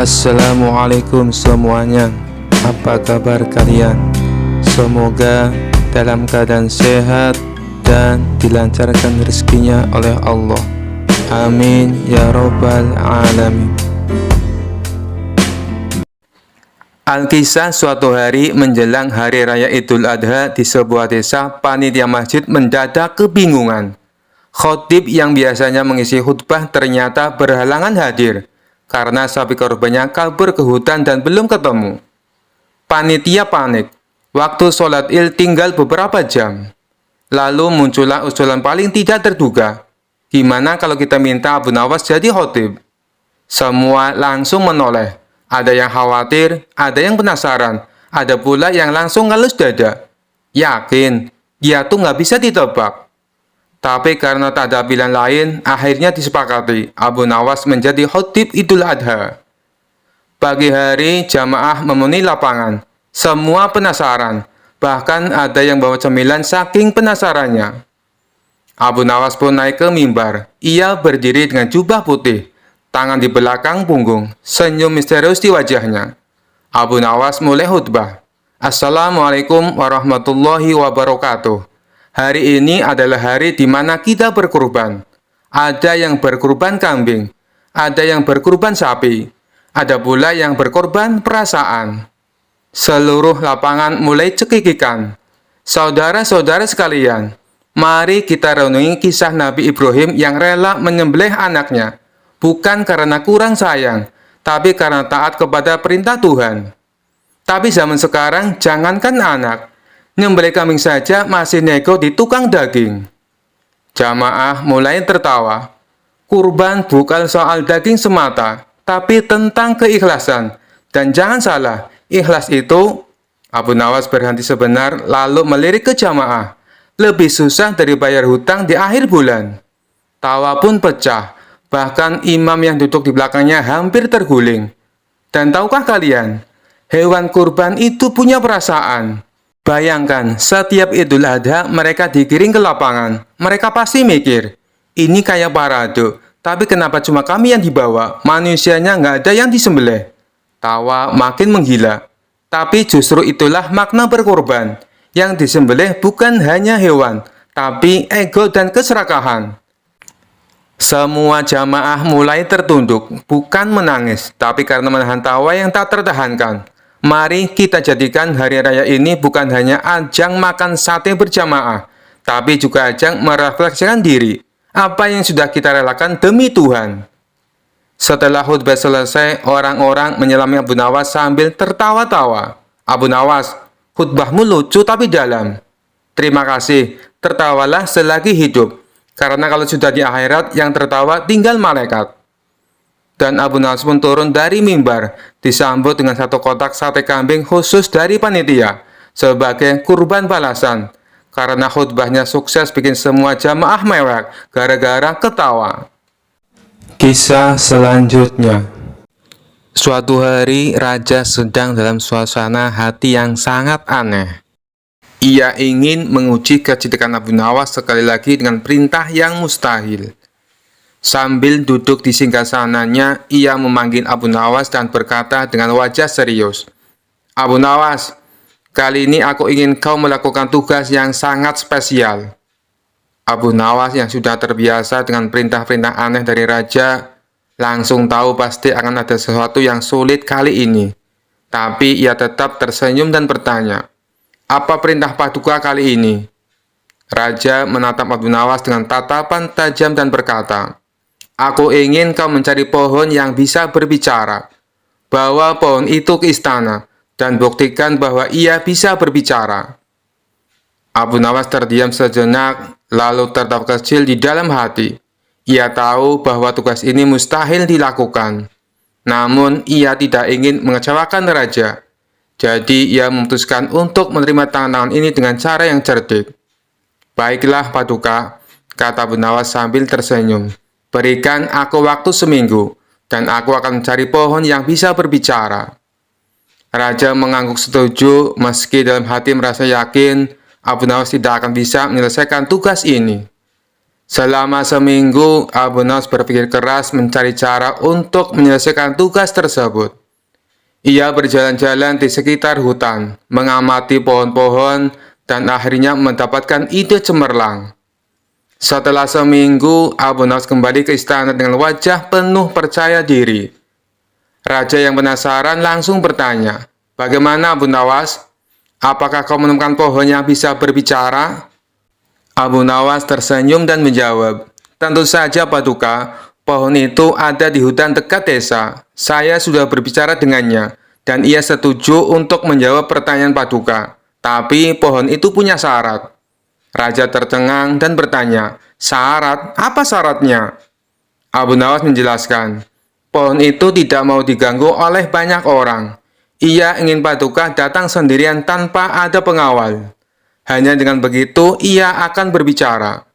Assalamualaikum semuanya. Apa kabar kalian? Semoga dalam keadaan sehat dan dilancarkan rezekinya oleh Allah. Amin ya robbal alamin. Alkisah suatu hari menjelang hari raya Idul Adha di sebuah desa, panitia masjid mendadak kebingungan. Khotib yang biasanya mengisi khutbah ternyata berhalangan hadir karena sapi korbannya kabur ke hutan dan belum ketemu. Panitia panik. Waktu sholat Id tinggal beberapa jam. Lalu muncullah usulan paling tidak terduga. Gimana kalau kita minta Abu Nawas jadi khotib? Semua langsung menoleh. Ada yang khawatir, ada yang penasaran, ada pula yang langsung ngelus dada. Yakin, dia tuh nggak bisa ditebak. Tapi karena tak ada pilihan lain, akhirnya disepakati Abu Nawas menjadi khotib Idul Adha. Pagi hari, jamaah memenuhi lapangan. Semua penasaran, bahkan ada yang bawa cemilan saking penasarannya. Abu Nawas pun naik ke mimbar. Ia berdiri dengan jubah putih, tangan di belakang punggung, senyum misterius di wajahnya. Abu Nawas mulai khutbah. Assalamualaikum warahmatullahi wabarakatuh. Hari ini adalah hari di mana kita berkurban. Ada yang berkurban kambing, ada yang berkurban sapi, ada pula yang berkorban perasaan. Seluruh lapangan mulai cekikikan. Saudara-saudara sekalian, mari kita renungi kisah Nabi Ibrahim yang rela menyembelih anaknya, bukan karena kurang sayang, tapi karena taat kepada perintah Tuhan. Tapi zaman sekarang, jangankan anak, nyembelih kambing saja masih nego di tukang daging. Jamaah mulai tertawa. Kurban bukan soal daging semata, tapi tentang keikhlasan. Dan jangan salah, ikhlas itu, Abu Nawas berhenti sebentar lalu melirik ke jamaah. Lebih susah dari bayar hutang di akhir bulan. Tawa pun pecah, bahkan imam yang duduk di belakangnya hampir terguling. Dan tahukah kalian, hewan kurban itu punya perasaan. Bayangkan, setiap Idul Adha mereka digiring ke lapangan. Mereka pasti mikir, ini kayak parade, tapi kenapa cuma kami yang dibawa? Manusianya nggak ada yang disembelih. Tawa makin menggila. Tapi justru itulah makna berkorban. Yang disembelih bukan hanya hewan, tapi ego dan keserakahan. Semua jamaah mulai tertunduk, bukan menangis, tapi karena menahan tawa yang tak tertahankan. Mari kita jadikan hari raya ini bukan hanya ajang makan sate berjamaah, tapi juga ajang merefleksikan diri. Apa yang sudah kita relakan demi Tuhan. Setelah khutbah selesai, orang-orang menyelami Abu Nawas sambil tertawa-tawa. Abu Nawas, khutbahmu lucu tapi dalam. Terima kasih, tertawalah selagi hidup. Karena kalau sudah di akhirat, yang tertawa tinggal malaikat. Dan Abu Nawas pun turun dari mimbar, disambut dengan satu kotak sate kambing khusus dari panitia, sebagai kurban balasan. Karena khutbahnya sukses bikin semua jamaah mewek, gara-gara ketawa. Kisah selanjutnya. Suatu hari, raja sedang dalam suasana hati yang sangat aneh. Ia ingin menguji kecerdikan Abu Nawas sekali lagi dengan perintah yang mustahil. Sambil duduk di singgasananya, ia memanggil Abu Nawas dan berkata dengan wajah serius, Abu Nawas, kali ini aku ingin kau melakukan tugas yang sangat spesial. Abu Nawas yang sudah terbiasa dengan perintah-perintah aneh dari raja, langsung tahu pasti akan ada sesuatu yang sulit kali ini. Tapi ia tetap tersenyum dan bertanya, apa perintah paduka kali ini? Raja menatap Abu Nawas dengan tatapan tajam dan berkata, aku ingin kau mencari pohon yang bisa berbicara. Bawa pohon itu ke istana dan buktikan bahwa ia bisa berbicara. Abu Nawas terdiam sejenak, lalu tertawa kecil di dalam hati. Ia tahu bahwa tugas ini mustahil dilakukan. Namun, ia tidak ingin mengecewakan raja. Jadi, ia memutuskan untuk menerima tantangan ini dengan cara yang cerdik. Baiklah, paduka, kata Abu Nawas sambil tersenyum. Berikan aku waktu seminggu, dan aku akan mencari pohon yang bisa berbicara. Raja mengangguk setuju, meski dalam hati merasa yakin Abu Nawas tidak akan bisa menyelesaikan tugas ini. Selama seminggu, Abu Nawas berpikir keras mencari cara untuk menyelesaikan tugas tersebut. Ia berjalan-jalan di sekitar hutan, mengamati pohon-pohon, dan akhirnya mendapatkan ide cemerlang. Setelah seminggu, Abu Nawas kembali ke istana dengan wajah penuh percaya diri. Raja yang penasaran langsung bertanya, "Bagaimana, Abu Nawas? Apakah kau menemukan pohon yang bisa berbicara?" Abu Nawas tersenyum dan menjawab, "Tentu saja, Paduka. Pohon itu ada di hutan dekat desa. Saya sudah berbicara dengannya, dan ia setuju untuk menjawab pertanyaan Paduka. Tapi pohon itu punya syarat." Raja tercengang dan bertanya, "Syarat? Apa syaratnya?" Abu Nawas menjelaskan, "Pohon itu tidak mau diganggu oleh banyak orang. Ia ingin Paduka datang sendirian tanpa ada pengawal. Hanya dengan begitu ia akan berbicara."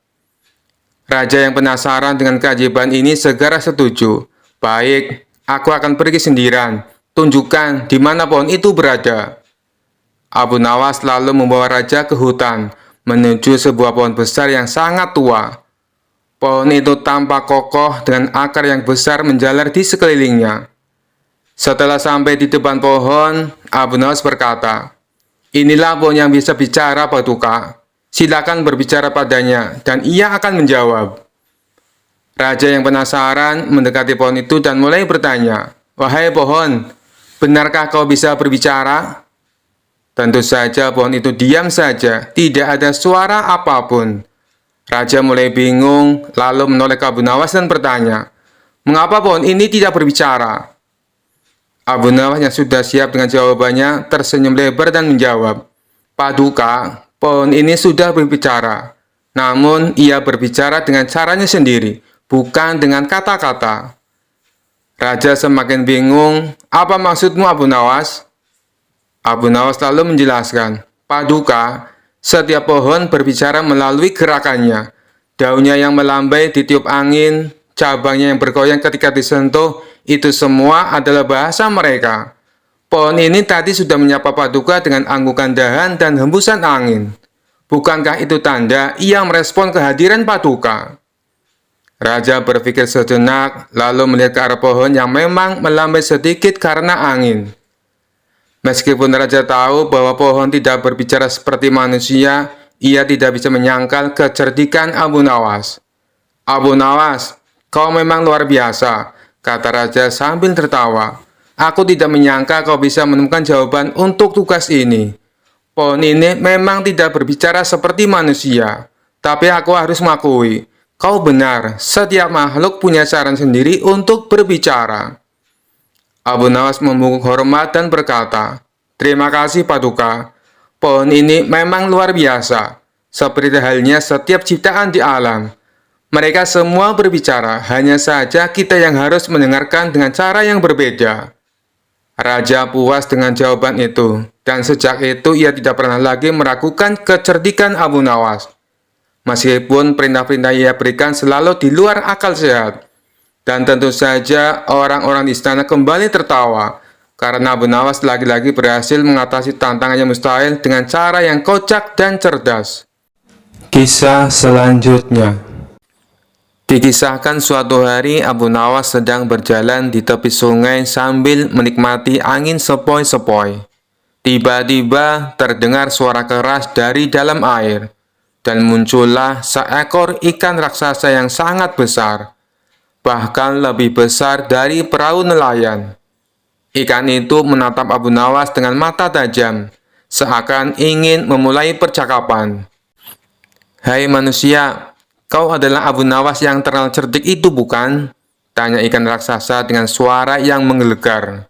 Raja yang penasaran dengan keajaiban ini segera setuju. "Baik, aku akan pergi sendirian. Tunjukkan di mana pohon itu berada." Abu Nawas lalu membawa raja ke hutan, menuju sebuah pohon besar yang sangat tua. Pohon itu tampak kokoh dengan akar yang besar menjalar di sekelilingnya. Setelah sampai di depan pohon, Abu Nawas berkata, "Inilah pohon yang bisa bicara, Paduka. Silakan berbicara padanya, dan ia akan menjawab." Raja yang penasaran mendekati pohon itu dan mulai bertanya, "Wahai pohon, benarkah kau bisa berbicara?" Tentu saja pohon itu diam saja, tidak ada suara apapun. Raja mulai bingung, lalu menoleh ke Abu Nawas dan bertanya, "Mengapa pohon ini tidak berbicara?" Abu Nawas yang sudah siap dengan jawabannya tersenyum lebar dan menjawab, "Paduka, pohon ini sudah berbicara. Namun ia berbicara dengan caranya sendiri, bukan dengan kata-kata." Raja semakin bingung, "Apa maksudmu, Abu Nawas?" Abu Nawas lalu menjelaskan, "Paduka, setiap pohon berbicara melalui gerakannya. Daunnya yang melambai ditiup angin, cabangnya yang bergoyang ketika disentuh, itu semua adalah bahasa mereka. Pohon ini tadi sudah menyapa Paduka dengan anggukan dahan dan hembusan angin. Bukankah itu tanda ia merespon kehadiran Paduka?" Raja berpikir sejenak, lalu melihat ke arah pohon yang memang melambai sedikit karena angin. Meskipun Raja tahu bahwa pohon tidak berbicara seperti manusia, ia tidak bisa menyangkal kecerdikan Abu Nawas. "Abu Nawas, kau memang luar biasa," kata Raja sambil tertawa. "Aku tidak menyangka kau bisa menemukan jawaban untuk tugas ini. Pohon ini memang tidak berbicara seperti manusia, tapi aku harus mengakui, kau benar, setiap makhluk punya cara sendiri untuk berbicara." Abu Nawas membungkuk hormat dan berkata, "Terima kasih, Paduka. Pohon ini memang luar biasa, seperti halnya setiap ciptaan di alam. Mereka semua berbicara, hanya saja kita yang harus mendengarkan dengan cara yang berbeda." Raja puas dengan jawaban itu, dan sejak itu ia tidak pernah lagi meragukan kecerdikan Abu Nawas. Meskipun perintah-perintah ia berikan selalu di luar akal sehat. Dan tentu saja orang-orang di istana kembali tertawa, karena Abu Nawas lagi-lagi berhasil mengatasi tantangan yang mustahil dengan cara yang kocak dan cerdas. Kisah selanjutnya. Dikisahkan suatu hari Abu Nawas sedang berjalan di tepi sungai sambil menikmati angin sepoi-sepoi. Tiba-tiba terdengar suara keras dari dalam air, dan muncullah seekor ikan raksasa yang sangat besar, bahkan lebih besar dari perahu nelayan. Ikan itu menatap Abu Nawas dengan mata tajam, seakan ingin memulai percakapan. "Hai manusia, kau adalah Abu Nawas yang terkenal cerdik itu, bukan?" tanya ikan raksasa dengan suara yang menggelegar.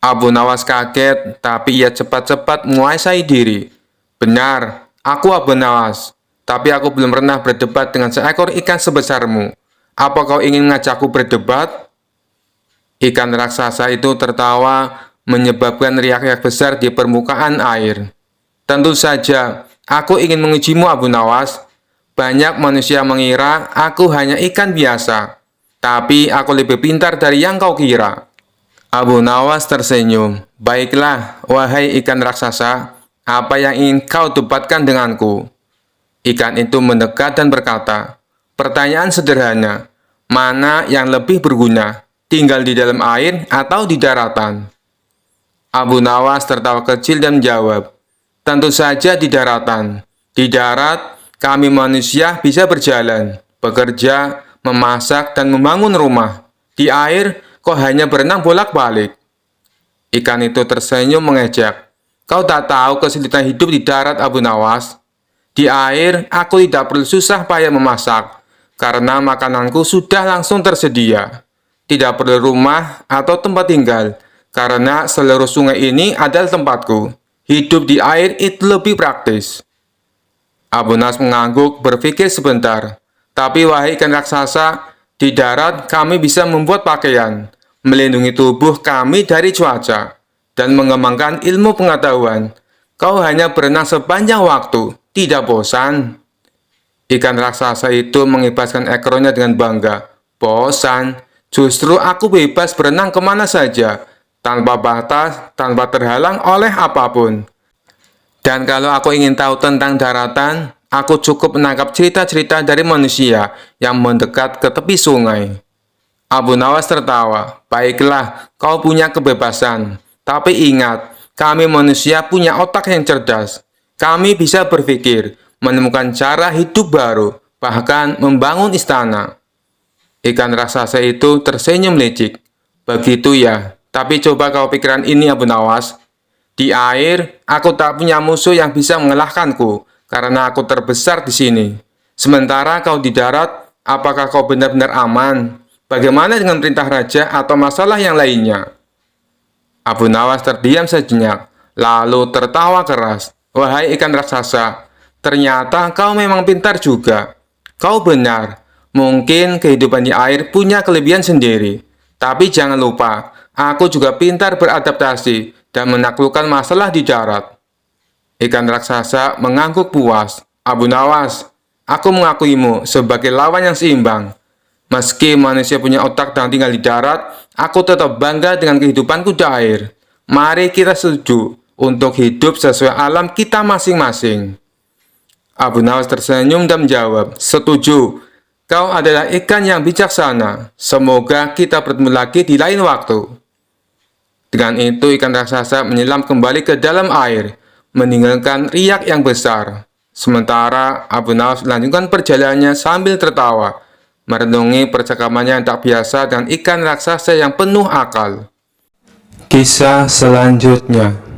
Abu Nawas kaget, tapi ia cepat-cepat menguasai diri. "Benar, aku Abu Nawas, tapi aku belum pernah berdebat dengan seekor ikan sebesarmu. Apa kau ingin mengajakku berdebat?" Ikan raksasa itu tertawa, menyebabkan riak-riak besar di permukaan air. "Tentu saja, aku ingin mengujimu, Abu Nawas. Banyak manusia mengira aku hanya ikan biasa, tapi aku lebih pintar dari yang kau kira." Abu Nawas tersenyum. "Baiklah, wahai ikan raksasa, apa yang ingin kau debatkan denganku?" Ikan itu mendekat dan berkata, Pertanyaan sederhana, mana yang lebih berguna, tinggal di dalam air atau di daratan? Abu Nawas tertawa kecil dan menjawab, tentu saja di daratan. Di darat, kami manusia bisa berjalan, bekerja, memasak, dan membangun rumah. Di air, kau hanya berenang bolak-balik. Ikan itu tersenyum mengejek. Kau tak tahu kesulitan hidup di darat, Abu Nawas. Di air, aku tidak perlu susah payah memasak, karena makananku sudah langsung tersedia. Tidak perlu rumah atau tempat tinggal, karena seluruh sungai ini adalah tempatku. Hidup di air itu lebih praktis. Abu Nawas mengangguk berpikir sebentar. Tapi wahai ikan raksasa, di darat kami bisa membuat pakaian, melindungi tubuh kami dari cuaca, dan mengembangkan ilmu pengetahuan. Kau hanya berenang sepanjang waktu, tidak bosan? Ikan raksasa itu mengibaskan ekornya dengan bangga. Bosan? Justru aku bebas berenang kemana saja, tanpa batas, tanpa terhalang oleh apapun. Dan kalau aku ingin tahu tentang daratan, aku cukup menangkap cerita-cerita dari manusia yang mendekat ke tepi sungai. Abu Nawas tertawa. Baiklah, kau punya kebebasan. Tapi ingat, kami manusia punya otak yang cerdas. Kami bisa berpikir, menemukan cara hidup baru, bahkan membangun istana. Ikan raksasa itu tersenyum licik. Begitu ya, tapi coba kau pikiran ini, Abu Nawas. Di air, aku tak punya musuh yang bisa mengalahkanku, karena aku terbesar di sini. Sementara kau di darat, apakah kau benar-benar aman? Bagaimana dengan perintah raja atau masalah yang lainnya? Abu Nawas terdiam sejenak, lalu tertawa keras. Wahai ikan raksasa, ternyata kau memang pintar juga. Kau benar, mungkin kehidupan di air punya kelebihan sendiri. Tapi jangan lupa, aku juga pintar beradaptasi dan menaklukkan masalah di darat. Ikan raksasa mengangguk puas. Abu Nawas, aku mengakuimu sebagai lawan yang seimbang. Meski manusia punya otak dan tinggal di darat, aku tetap bangga dengan kehidupanku di air. Mari kita setuju untuk hidup sesuai alam kita masing-masing. Abu Nawas tersenyum dan menjawab, setuju. Kau adalah ikan yang bijaksana. Semoga kita bertemu lagi di lain waktu. Dengan itu, ikan raksasa menyelam kembali ke dalam air, meninggalkan riak yang besar. Sementara Abu Nawas melanjutkan perjalanannya sambil tertawa, merenungi percakapannya yang tak biasa dengan ikan raksasa yang penuh akal. Kisah selanjutnya.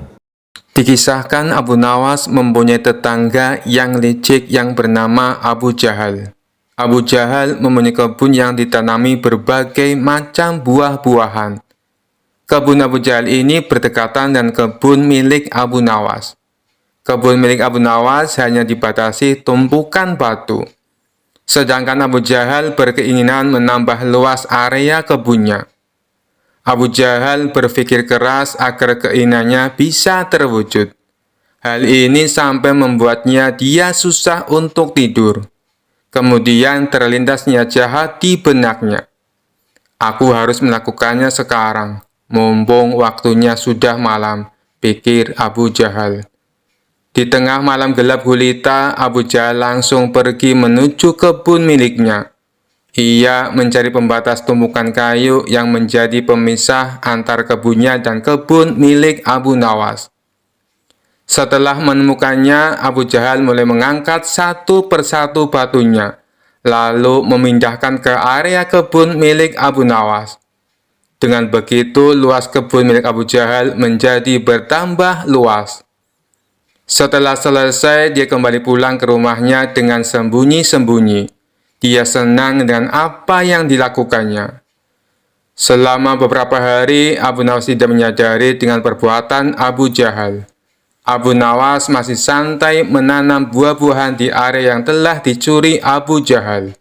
Dikisahkan Abu Nawas mempunyai tetangga yang licik yang bernama Abu Jahal. Abu Jahal mempunyai kebun yang ditanami berbagai macam buah-buahan. Kebun Abu Jahal ini berdekatan dengan kebun milik Abu Nawas. Kebun milik Abu Nawas hanya dibatasi tumpukan batu. Sedangkan Abu Jahal berkeinginan menambah luas area kebunnya. Abu Jahal berpikir keras agar keinginannya bisa terwujud. Hal ini sampai membuatnya dia susah untuk tidur. Kemudian terlintas niat jahat di benaknya. Aku harus melakukannya sekarang, mumpung waktunya sudah malam, pikir Abu Jahal. Di tengah malam gelap gulita, Abu Jahal langsung pergi menuju kebun miliknya. Ia mencari pembatas tumpukan kayu yang menjadi pemisah antar kebunnya dan kebun milik Abu Nawas. Setelah menemukannya, Abu Jahal mulai mengangkat satu persatu batunya, lalu memindahkan ke area kebun milik Abu Nawas. Dengan begitu, luas kebun milik Abu Jahal menjadi bertambah luas. Setelah selesai, dia kembali pulang ke rumahnya dengan sembunyi-sembunyi. Dia senang dengan apa yang dilakukannya. Selama beberapa hari, Abu Nawas tidak menyadari dengan perbuatan Abu Jahal. Abu Nawas masih santai menanam buah-buahan di area yang telah dicuri Abu Jahal.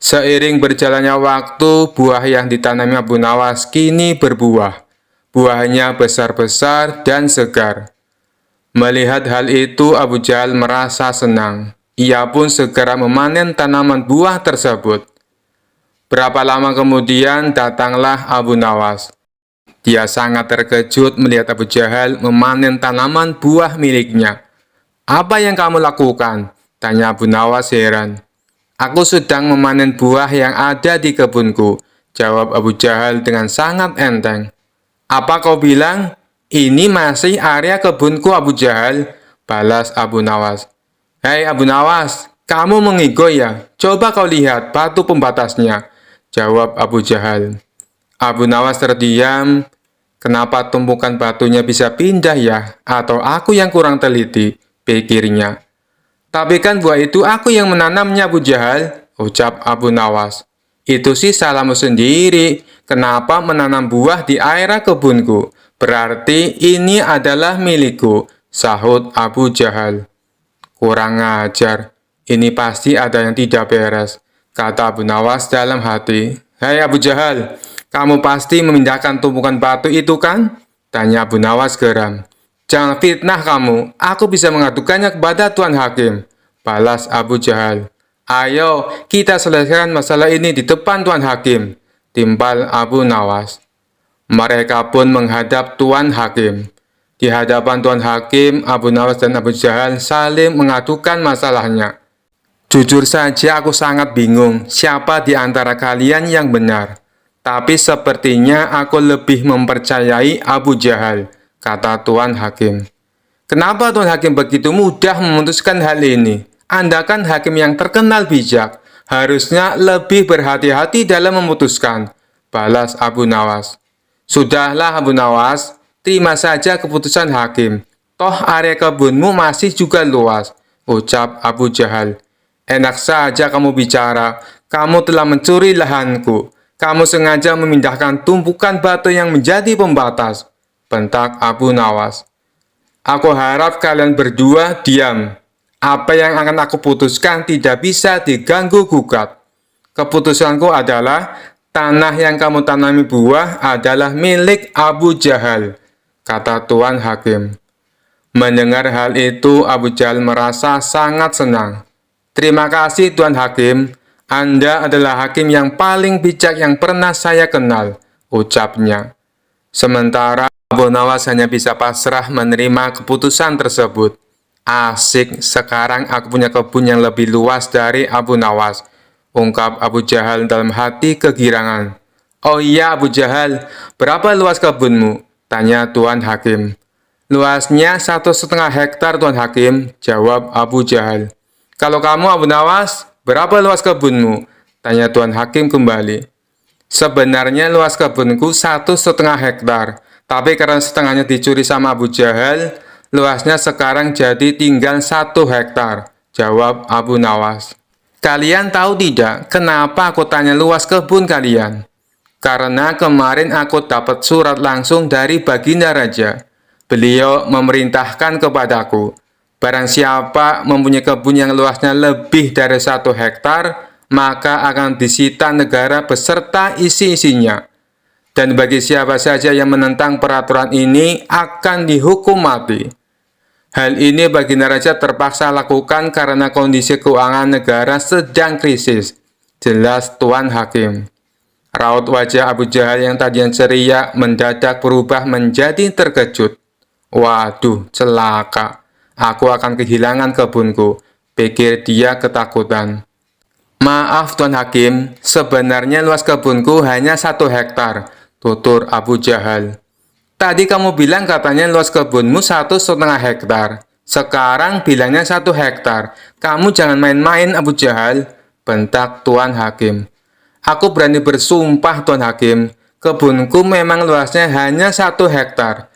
Seiring berjalannya waktu, buah yang ditanami Abu Nawas kini berbuah. Buahnya besar-besar dan segar. Melihat hal itu, Abu Jahal merasa senang. Ia pun segera memanen tanaman buah tersebut. Berapa lama kemudian datanglah Abu Nawas. Dia sangat terkejut melihat Abu Jahal memanen tanaman buah miliknya. "Apa yang kamu lakukan?" tanya Abu Nawas heran. Aku sedang memanen buah yang ada di kebunku, jawab Abu Jahal dengan sangat enteng. Apa kau bilang? Ini masih area kebunku, Abu Jahal, balas Abu Nawas. Hei Abu Nawas, kamu mengigo ya? Coba kau lihat batu pembatasnya, jawab Abu Jahal. Abu Nawas terdiam. Kenapa tumpukan batunya bisa pindah ya? Atau aku yang kurang teliti, pikirnya. Tapi kan buah itu aku yang menanamnya, Abu Jahal, ucap Abu Nawas. Itu sih salahmu sendiri. Kenapa menanam buah di area kebunku? Berarti ini adalah milikku, sahut Abu Jahal. Kurang ajar. Ini pasti ada yang tidak beres, kata Abu Nawas dalam hati. Hei Abu Jahal, kamu pasti memindahkan tumpukan batu itu kan? Tanya Abu Nawas geram. Jangan fitnah kamu, aku bisa mengadukannya kepada Tuan Hakim, balas Abu Jahal. Ayo, kita selesaikan masalah ini di depan Tuan Hakim, timpal Abu Nawas. Mereka pun menghadap Tuan Hakim. Di hadapan Tuan Hakim, Abu Nawas dan Abu Jahal saling mengadukan masalahnya. Jujur saja aku sangat bingung siapa di antara kalian yang benar. Tapi sepertinya aku lebih mempercayai Abu Jahal, kata Tuan Hakim. Kenapa Tuan Hakim begitu mudah memutuskan hal ini? Anda kan hakim yang terkenal bijak. Harusnya lebih berhati-hati dalam memutuskan, balas Abu Nawas. Sudahlah Abu Nawas, terima saja keputusan hakim. Toh area kebunmu masih juga luas, ucap Abu Jahal. Enak saja kamu bicara, kamu telah mencuri lahanku. Kamu sengaja memindahkan tumpukan batu yang menjadi pembatas, bentak Abu Nawas. Aku harap kalian berdua diam. Apa yang akan aku putuskan tidak bisa diganggu-gugat. Keputusanku adalah tanah yang kamu tanami buah adalah milik Abu Jahal, kata Tuan Hakim. Mendengar hal itu, Abu Jahal merasa sangat senang. Terima kasih Tuan Hakim, Anda adalah hakim yang paling bijak yang pernah saya kenal, ucapnya. Sementara Abu Nawas hanya bisa pasrah menerima keputusan tersebut. Asik, sekarang aku punya kebun yang lebih luas dari Abu Nawas, ungkap Abu Jahal dalam hati kegirangan. Oh iya Abu Jahal, berapa luas kebunmu? Tanya Tuan Hakim. Luasnya 1,5 hektar Tuan Hakim, jawab Abu Jahal. Kalau kamu Abu Nawas, berapa luas kebunmu? Tanya Tuan Hakim kembali. Sebenarnya luas kebunku 1,5 hektar, tapi karena setengahnya dicuri sama Abu Jahal, luasnya sekarang jadi tinggal 1 hektar, jawab Abu Nawas. Kalian tahu tidak kenapa aku tanya luas kebun kalian? Karena kemarin aku dapat surat langsung dari Baginda Raja. Beliau memerintahkan kepadaku, barang siapa mempunyai kebun yang luasnya lebih dari 1 hektar, maka akan disita negara beserta isi-isinya. Dan bagi siapa saja yang menentang peraturan ini akan dihukum mati. Hal ini Baginda Raja terpaksa lakukan karena kondisi keuangan negara sedang krisis, jelas Tuan Hakim. Raut wajah Abu Jahal yang tadinya ceria mendadak berubah menjadi terkejut. Waduh, celaka. Aku akan kehilangan kebunku, pikir dia ketakutan. Maaf Tuan Hakim, sebenarnya luas kebunku hanya 1 hektar, tutur Abu Jahal. Tadi kamu bilang katanya luas kebunmu 1,5 hektar. Sekarang bilangnya 1 hektar. Kamu jangan main-main Abu Jahal, bentak Tuan Hakim. Aku berani bersumpah Tuan Hakim, kebunku memang luasnya hanya 1 hektar.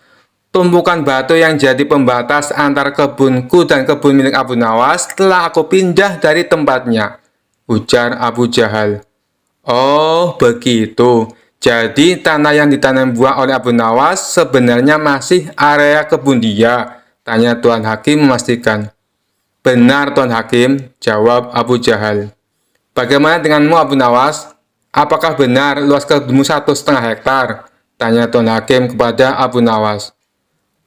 Tumpukan batu yang jadi pembatas antara kebunku dan kebun milik Abu Nawas telah aku pindah dari tempatnya, ujar Abu Jahal. Oh, begitu. Jadi tanah yang ditanam buah oleh Abu Nawas sebenarnya masih area kebun dia, tanya Tuan Hakim memastikan. Benar Tuan Hakim, jawab Abu Jahal. Bagaimana denganmu Abu Nawas? Apakah benar luas kebunmu 1,5 hektar? Tanya Tuan Hakim kepada Abu Nawas.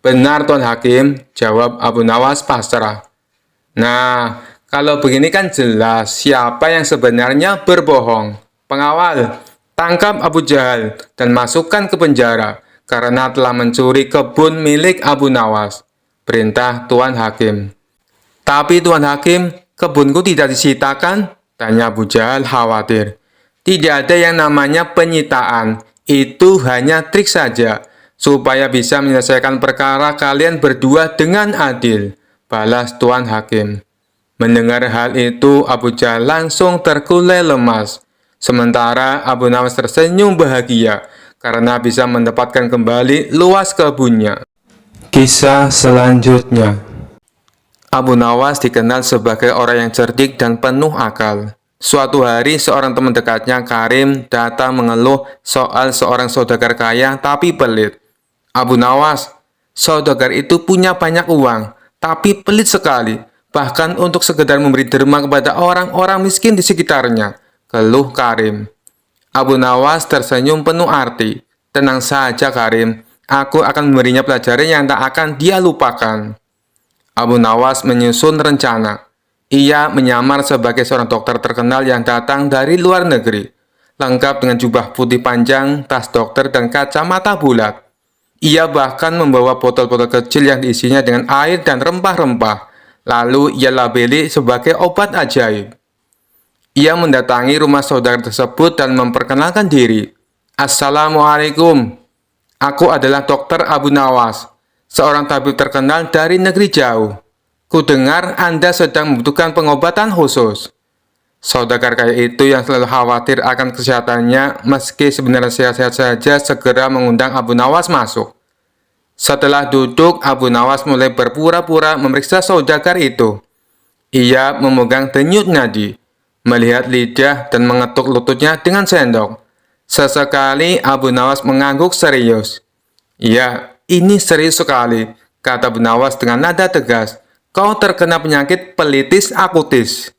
Benar Tuan Hakim, jawab Abu Nawas pasrah. Nah, kalau begini kan jelas siapa yang sebenarnya berbohong. Pengawal, tangkap Abu Jahal dan masukkan ke penjara karena telah mencuri kebun milik Abu Nawas, perintah Tuan Hakim. Tapi Tuan Hakim, kebunku tidak disitakan, Tanya Abu Jahal khawatir. Tidak ada yang namanya penyitaan, itu hanya trik saja, supaya bisa menyelesaikan perkara kalian berdua dengan adil, balas Tuan Hakim. Mendengar hal itu, Abu Jahal langsung terkulai lemas. Sementara Abu Nawas tersenyum bahagia karena bisa mendapatkan kembali luas kebunnya. Kisah selanjutnya. Abu Nawas dikenal sebagai orang yang cerdik dan penuh akal. Suatu hari, seorang teman dekatnya, Karim, datang mengeluh soal seorang saudagar kaya tapi pelit. Abu Nawas, saudagar itu punya banyak uang, tapi pelit sekali, bahkan untuk sekedar memberi derma kepada orang-orang miskin di sekitarnya, keluh Karim. Abu Nawas tersenyum penuh arti. Tenang saja Karim, aku akan memberinya pelajaran yang tak akan dia lupakan. Abu Nawas menyusun rencana. Ia menyamar sebagai seorang dokter terkenal yang datang dari luar negeri, lengkap dengan jubah putih panjang, tas dokter, dan kacamata bulat. Ia bahkan membawa botol-botol kecil yang diisinya dengan air dan rempah-rempah, lalu ia labeli sebagai obat ajaib. Ia mendatangi rumah saudara tersebut dan memperkenalkan diri. Assalamualaikum, aku adalah Dokter Abu Nawas, seorang tabib terkenal dari negeri jauh. Kudengar Anda sedang membutuhkan pengobatan khusus. Saudagar kaya itu yang selalu khawatir akan kesehatannya, meski sebenarnya sehat-sehat saja, segera mengundang Abu Nawas masuk. Setelah duduk, Abu Nawas mulai berpura-pura memeriksa saudagar itu. Ia memegang denyut nadi, melihat lidah, dan mengetuk lututnya dengan sendok. Sesekali Abu Nawas mengangguk serius. Ya, ini serius sekali, kata Abu Nawas dengan nada tegas. Kau terkena penyakit pelitis akutis.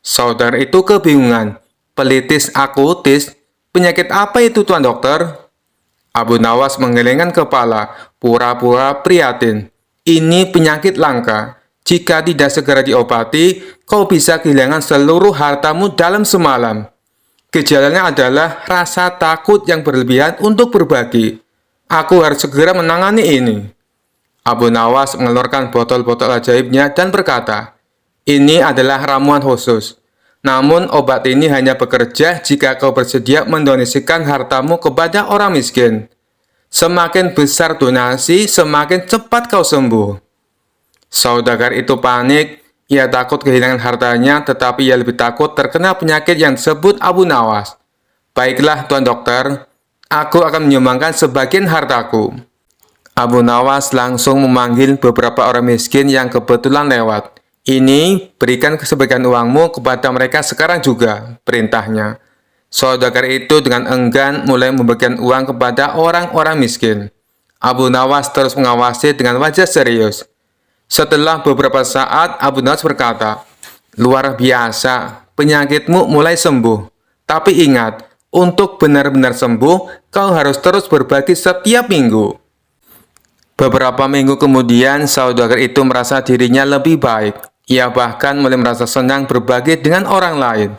Saudara itu kebingungan. Pelitis akutis? Penyakit apa itu Tuan Dokter? Abu Nawas menggelengkan kepala, pura-pura prihatin. Ini penyakit langka. Jika tidak segera diobati, kau bisa kehilangan seluruh hartamu dalam semalam. Gejalanya adalah rasa takut yang berlebihan untuk berbagi. Aku harus segera menangani ini. Abu Nawas mengeluarkan botol-botol ajaibnya dan berkata, ini adalah ramuan khusus. Namun obat ini hanya bekerja jika kau bersedia mendonasikan hartamu kepada orang miskin. Semakin besar donasi, semakin cepat kau sembuh. Saudagar itu panik, ia takut kehilangan hartanya, tetapi ia lebih takut terkena penyakit yang disebut Abu Nawas. Baiklah Tuan Dokter, aku akan menyumbangkan sebagian hartaku. Abu Nawas langsung memanggil beberapa orang miskin yang kebetulan lewat. Ini, berikan sebagian uangmu kepada mereka sekarang juga, perintahnya. Saudagar itu dengan enggan mulai membagikan uang kepada orang-orang miskin. Abu Nawas terus mengawasi dengan wajah serius. Setelah beberapa saat, Abu Nawas berkata, luar biasa, penyakitmu mulai sembuh. Tapi ingat, untuk benar-benar sembuh, kau harus terus berbagi setiap minggu. Beberapa minggu kemudian, saudagar itu merasa dirinya lebih baik. Ia bahkan mulai merasa senang berbagi dengan orang lain.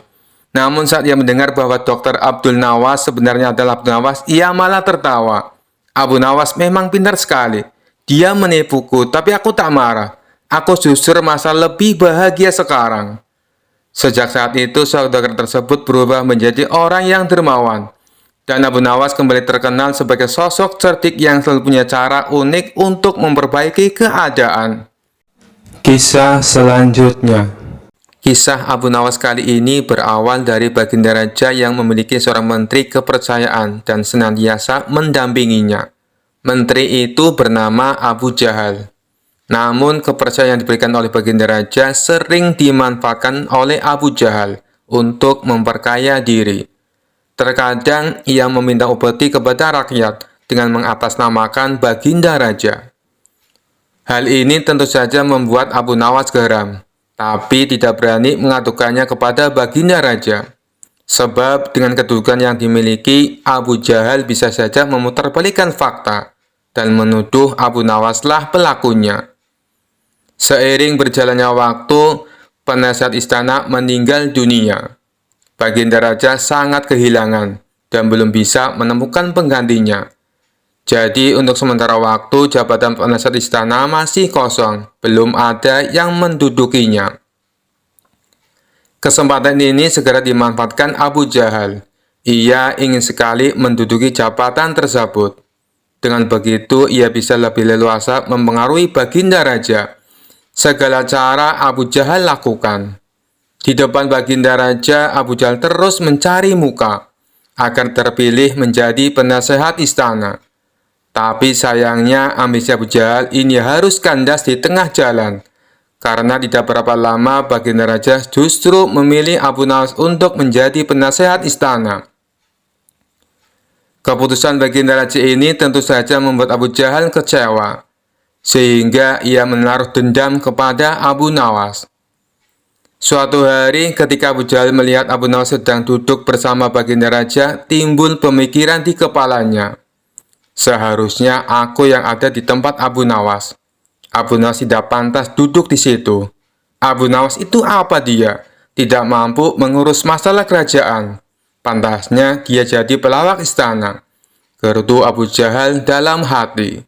Namun saat ia mendengar bahwa Dr. Abdul Nawas sebenarnya adalah Abu Nawas, ia malah tertawa. Abu Nawas memang pintar sekali. Dia menipuku, tapi aku tak marah. Aku justru merasa lebih bahagia sekarang. Sejak saat itu, saudagar tersebut berubah menjadi orang yang dermawan. Dan Abu Nawas kembali terkenal sebagai sosok cerdik yang selalu punya cara unik untuk memperbaiki keadaan. Kisah selanjutnya. Kisah Abu Nawas kali ini berawal dari Baginda Raja yang memiliki seorang menteri kepercayaan dan senantiasa mendampinginya. Menteri itu bernama Abu Jahal. Namun kepercayaan yang diberikan oleh Baginda Raja sering dimanfaatkan oleh Abu Jahal untuk memperkaya diri. Terkadang ia meminta upeti kepada rakyat dengan mengatasnamakan Baginda Raja. Hal ini tentu saja membuat Abu Nawas geram, tapi tidak berani mengadukannya kepada Baginda Raja. Sebab dengan kedudukan yang dimiliki, Abu Jahal bisa saja memutarbalikkan fakta dan menuduh Abu Nawaslah pelakunya. Seiring berjalannya waktu, penasihat istana meninggal dunia. Baginda Raja sangat kehilangan dan belum bisa menemukan penggantinya. Jadi untuk sementara waktu jabatan penasihat istana masih kosong, belum ada yang mendudukinya. Kesempatan ini segera dimanfaatkan Abu Jahal. Ia ingin sekali menduduki jabatan tersebut. Dengan begitu, ia bisa lebih leluasa mempengaruhi Baginda Raja. Segala cara Abu Jahal lakukan. Di depan Baginda Raja, Abu Jahal terus mencari muka agar terpilih menjadi penasehat istana. Tapi sayangnya ambisi Abu Jahal ini harus kandas di tengah jalan. Karena tidak berapa lama Baginda Raja justru memilih Abu Nawas untuk menjadi penasehat istana. Keputusan Baginda Raja ini tentu saja membuat Abu Jahal kecewa, sehingga ia menaruh dendam kepada Abu Nawas. Suatu hari ketika Abu Jahal melihat Abu Nawas sedang duduk bersama Baginda Raja, timbul pemikiran di kepalanya. Seharusnya aku yang ada di tempat Abu Nawas. Abu Nawas tidak pantas duduk di situ. Abu Nawas itu apa dia? Tidak mampu mengurus masalah kerajaan. Pantasnya dia jadi pelawak istana. Gerutu Abu Jahal dalam hati.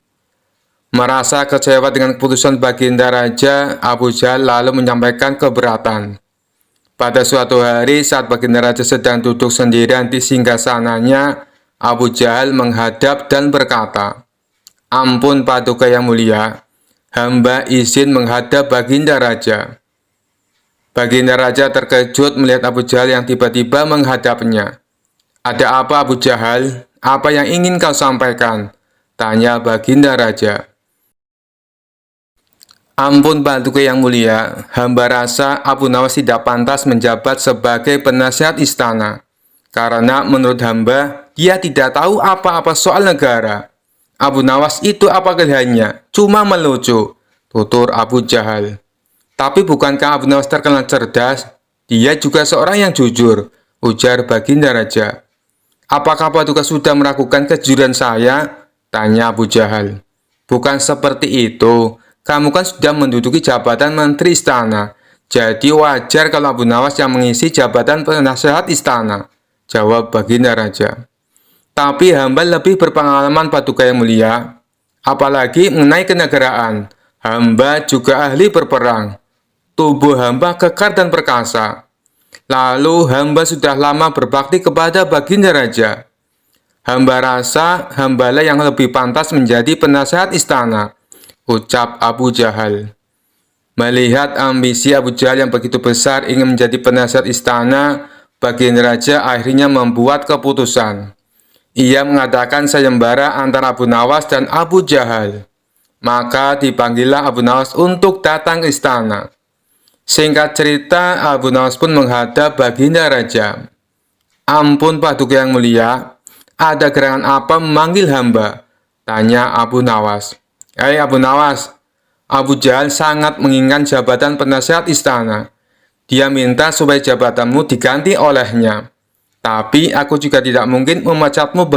Merasa kecewa dengan keputusan Baginda Raja, Abu Jahal lalu menyampaikan keberatan. Pada suatu hari saat Baginda Raja sedang duduk sendirian di singgasananya, Abu Jahal menghadap dan berkata, "Ampun Paduka yang mulia, hamba izin menghadap Baginda Raja." Baginda Raja terkejut melihat Abu Jahal yang tiba-tiba menghadapnya. "Ada apa Abu Jahal? Apa yang ingin kau sampaikan?" tanya Baginda Raja. "Ampun Paduka yang mulia, hamba rasa Abu Nawas tidak pantas menjabat sebagai penasihat istana. Karena menurut hamba, dia tidak tahu apa-apa soal negara. Abu Nawas itu apa kelihayannya? Cuma melucu," tutur Abu Jahal. "Tapi bukankah Abu Nawas terkenal cerdas? Dia juga seorang yang jujur," ujar Baginda Raja. "Apakah Paduka sudah meragukan kejujuran saya?" tanya Abu Jahal. "Bukan seperti itu. Kamu kan sudah menduduki jabatan menteri istana. Jadi wajar kalau Abu Nawas yang mengisi jabatan penasehat istana," jawab Baginda Raja. "Tapi hamba lebih berpengalaman Paduka yang mulia. Apalagi mengenai kenegaraan. Hamba juga ahli berperang. Tubuh hamba kekar dan perkasa. Lalu hamba sudah lama berbakti kepada Baginda Raja. Hamba rasa hambalah yang lebih pantas menjadi penasehat istana," ucap Abu Jahal. Melihat ambisi Abu Jahal yang begitu besar ingin menjadi penasehat istana, Baginda Raja akhirnya membuat keputusan. Ia mengadakan sayembara antara Abu Nawas dan Abu Jahal. Maka dipanggillah Abu Nawas untuk datang ke istana. Singkat cerita, Abu Nawas pun menghadap Baginda Raja. "Ampun Paduka yang mulia, ada gerangan apa memanggil hamba?" tanya Abu Nawas. "Hei Abu Nawas, Abu Jahal sangat menginginkan jabatan penasehat istana. Dia minta supaya jabatanmu diganti olehnya. Tapi aku juga tidak mungkin memecatmu.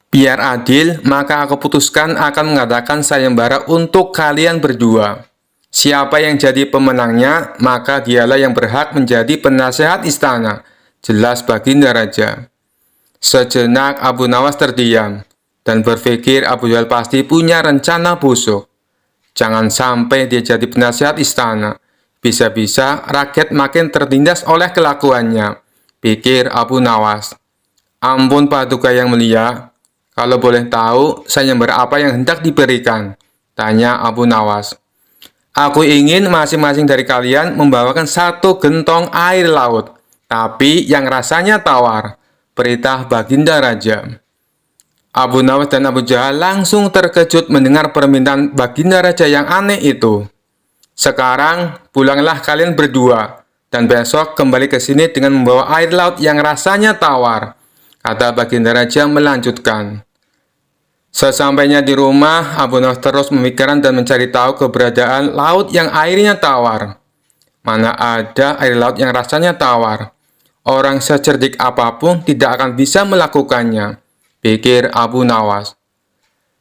Biar adil, maka aku putuskan akan mengadakan sayembara untuk kalian berdua. Siapa yang jadi pemenangnya, maka dialah yang berhak menjadi penasehat istana," jelas Baginda Raja. Sejenak Abu Nawas terdiam dan berpikir Abu Jahal pasti punya rencana busuk. Jangan sampai dia jadi penasehat istana. Bisa-bisa rakyat makin tertindas oleh kelakuannya, pikir Abu Nawas. "Ampun Paduka yang mulia, kalau boleh tahu sayembara apa yang hendak diberikan?" tanya Abu Nawas. "Aku ingin masing-masing dari kalian membawakan 1 gentong air laut, tapi yang rasanya tawar," perintah Baginda Raja. Abu Nawas dan Abu Jahal langsung terkejut mendengar permintaan Baginda Raja yang aneh itu. "Sekarang pulanglah kalian berdua, dan besok kembali ke sini dengan membawa air laut yang rasanya tawar," kata Baginda Raja melanjutkan. Sesampainya di rumah, Abu Nawas terus memikirkan dan mencari tahu keberadaan laut yang airnya tawar. Mana ada air laut yang rasanya tawar? Orang secerdik apapun tidak akan bisa melakukannya, pikir Abu Nawas.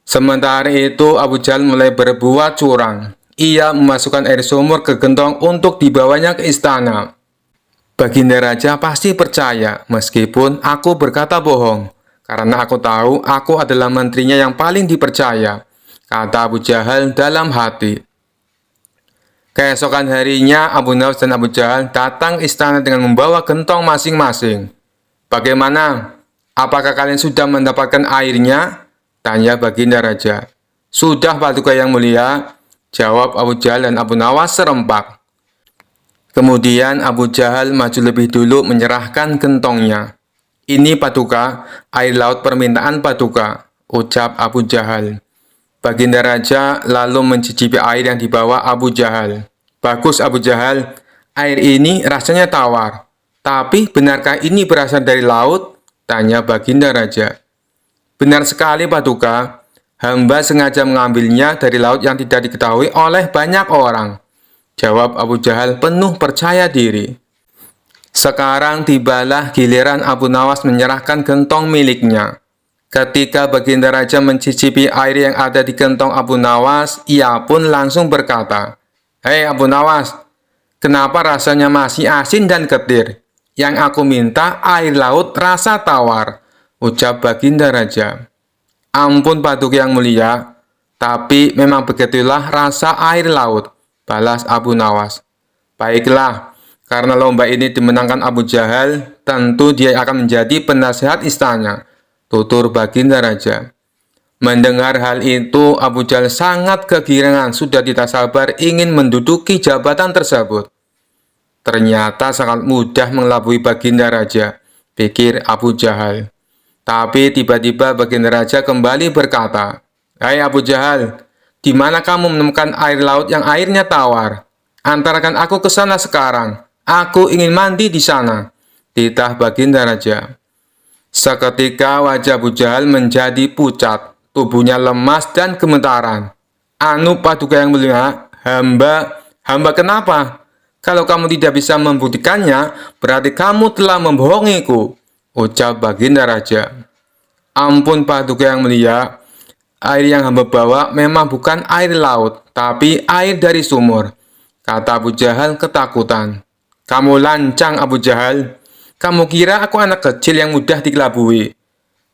Sementara itu, Abu Jahal mulai berbuat curang. Ia memasukkan air sumur ke gentong untuk dibawanya ke istana. Baginda Raja pasti percaya, meskipun aku berkata bohong. Karena aku tahu aku adalah menterinya yang paling dipercaya, kata Abu Jahal dalam hati. Keesokan harinya, Abu Nawas dan Abu Jahal datang ke istana dengan membawa gentong masing-masing. "Bagaimana? Apakah kalian sudah mendapatkan airnya?" tanya Baginda Raja. "Sudah, Paduka Yang Mulia," jawab Abu Jahal dan Abu Nawas serempak. Kemudian Abu Jahal maju lebih dulu menyerahkan gentongnya. "Ini Paduka, air laut permintaan Paduka," ucap Abu Jahal. Baginda Raja lalu mencicipi air yang dibawa Abu Jahal. "Bagus Abu Jahal, air ini rasanya tawar. Tapi benarkah ini berasal dari laut?" tanya Baginda Raja. "Benar sekali Paduka, hamba sengaja mengambilnya dari laut yang tidak diketahui oleh banyak orang," jawab Abu Jahal penuh percaya diri. Sekarang tibalah giliran Abu Nawas menyerahkan gentong miliknya. Ketika Baginda Raja mencicipi air yang ada di gentong Abu Nawas, ia pun langsung berkata, "Hei Abu Nawas, kenapa rasanya masih asin dan getir? Yang aku minta air laut rasa tawar," ucap Baginda Raja. "Ampun Paduka Yang Mulia, tapi memang begitulah rasa air laut," balas Abu Nawas. "Baiklah, karena lomba ini dimenangkan Abu Jahal, tentu dia akan menjadi penasihat istana," tutur Baginda Raja. Mendengar hal itu, Abu Jahal sangat kegirangan, sudah tidak sabar ingin menduduki jabatan tersebut. Ternyata sangat mudah mengelabui Baginda Raja, pikir Abu Jahal. Tapi tiba-tiba Baginda Raja kembali berkata, "Hai Abu Jahal, di mana kamu menemukan air laut yang airnya tawar? Antarkan aku ke sana sekarang. Aku ingin mandi di sana," titah Baginda Raja. Seketika wajah Abu Jahal menjadi pucat, tubuhnya lemas dan gemetaran. "Anu Paduka Yang Mulia, hamba kenapa? Kalau kamu tidak bisa membuktikannya, berarti kamu telah membohongiku," ucap Baginda Raja. "Ampun Paduka Yang Mulia, air yang hamba bawa memang bukan air laut, tapi air dari sumur," kata Abu Jahal ketakutan. "Kamu lancang Abu Jahal. Kamu kira aku anak kecil yang mudah dikelabui?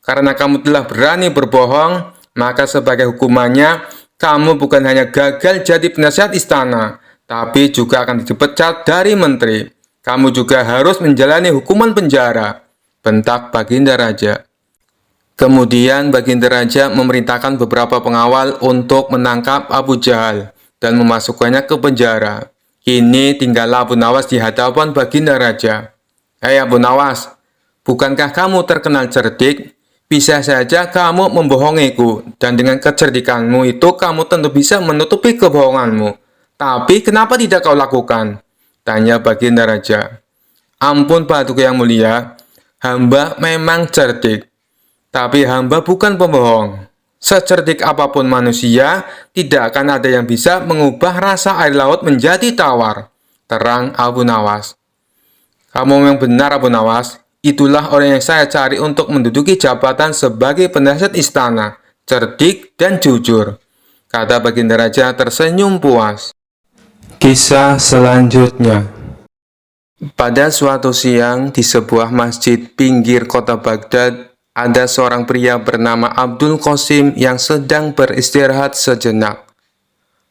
Karena kamu telah berani berbohong, maka sebagai hukumannya, kamu bukan hanya gagal jadi penasihat istana, tapi juga akan dipecat dari menteri. Kamu juga harus menjalani hukuman penjara," bentak Baginda Raja. Kemudian Baginda Raja memerintahkan beberapa pengawal untuk menangkap Abu Jahal dan memasukkannya ke penjara. Kini tinggallah Abu Nawas di hadapan Baginda Raja. "Hei Abu Nawas, bukankah kamu terkenal cerdik? Bisa saja kamu membohongiku, dan dengan kecerdikanmu itu kamu tentu bisa menutupi kebohonganmu. Tapi kenapa tidak kau lakukan?" tanya Baginda Raja. "Ampun Paduka Yang Mulia, hamba memang cerdik, tapi hamba bukan pembohong. Secerdik apapun manusia, tidak akan ada yang bisa mengubah rasa air laut menjadi tawar," terang Abu Nawas. "Kamu memang benar Abu Nawas, itulah orang yang saya cari untuk menduduki jabatan sebagai penasihat istana, cerdik dan jujur," kata Baginda Raja tersenyum puas. Kisah selanjutnya. Pada suatu siang di sebuah masjid pinggir kota Baghdad, ada seorang pria bernama Abdul Qasim yang sedang beristirahat sejenak.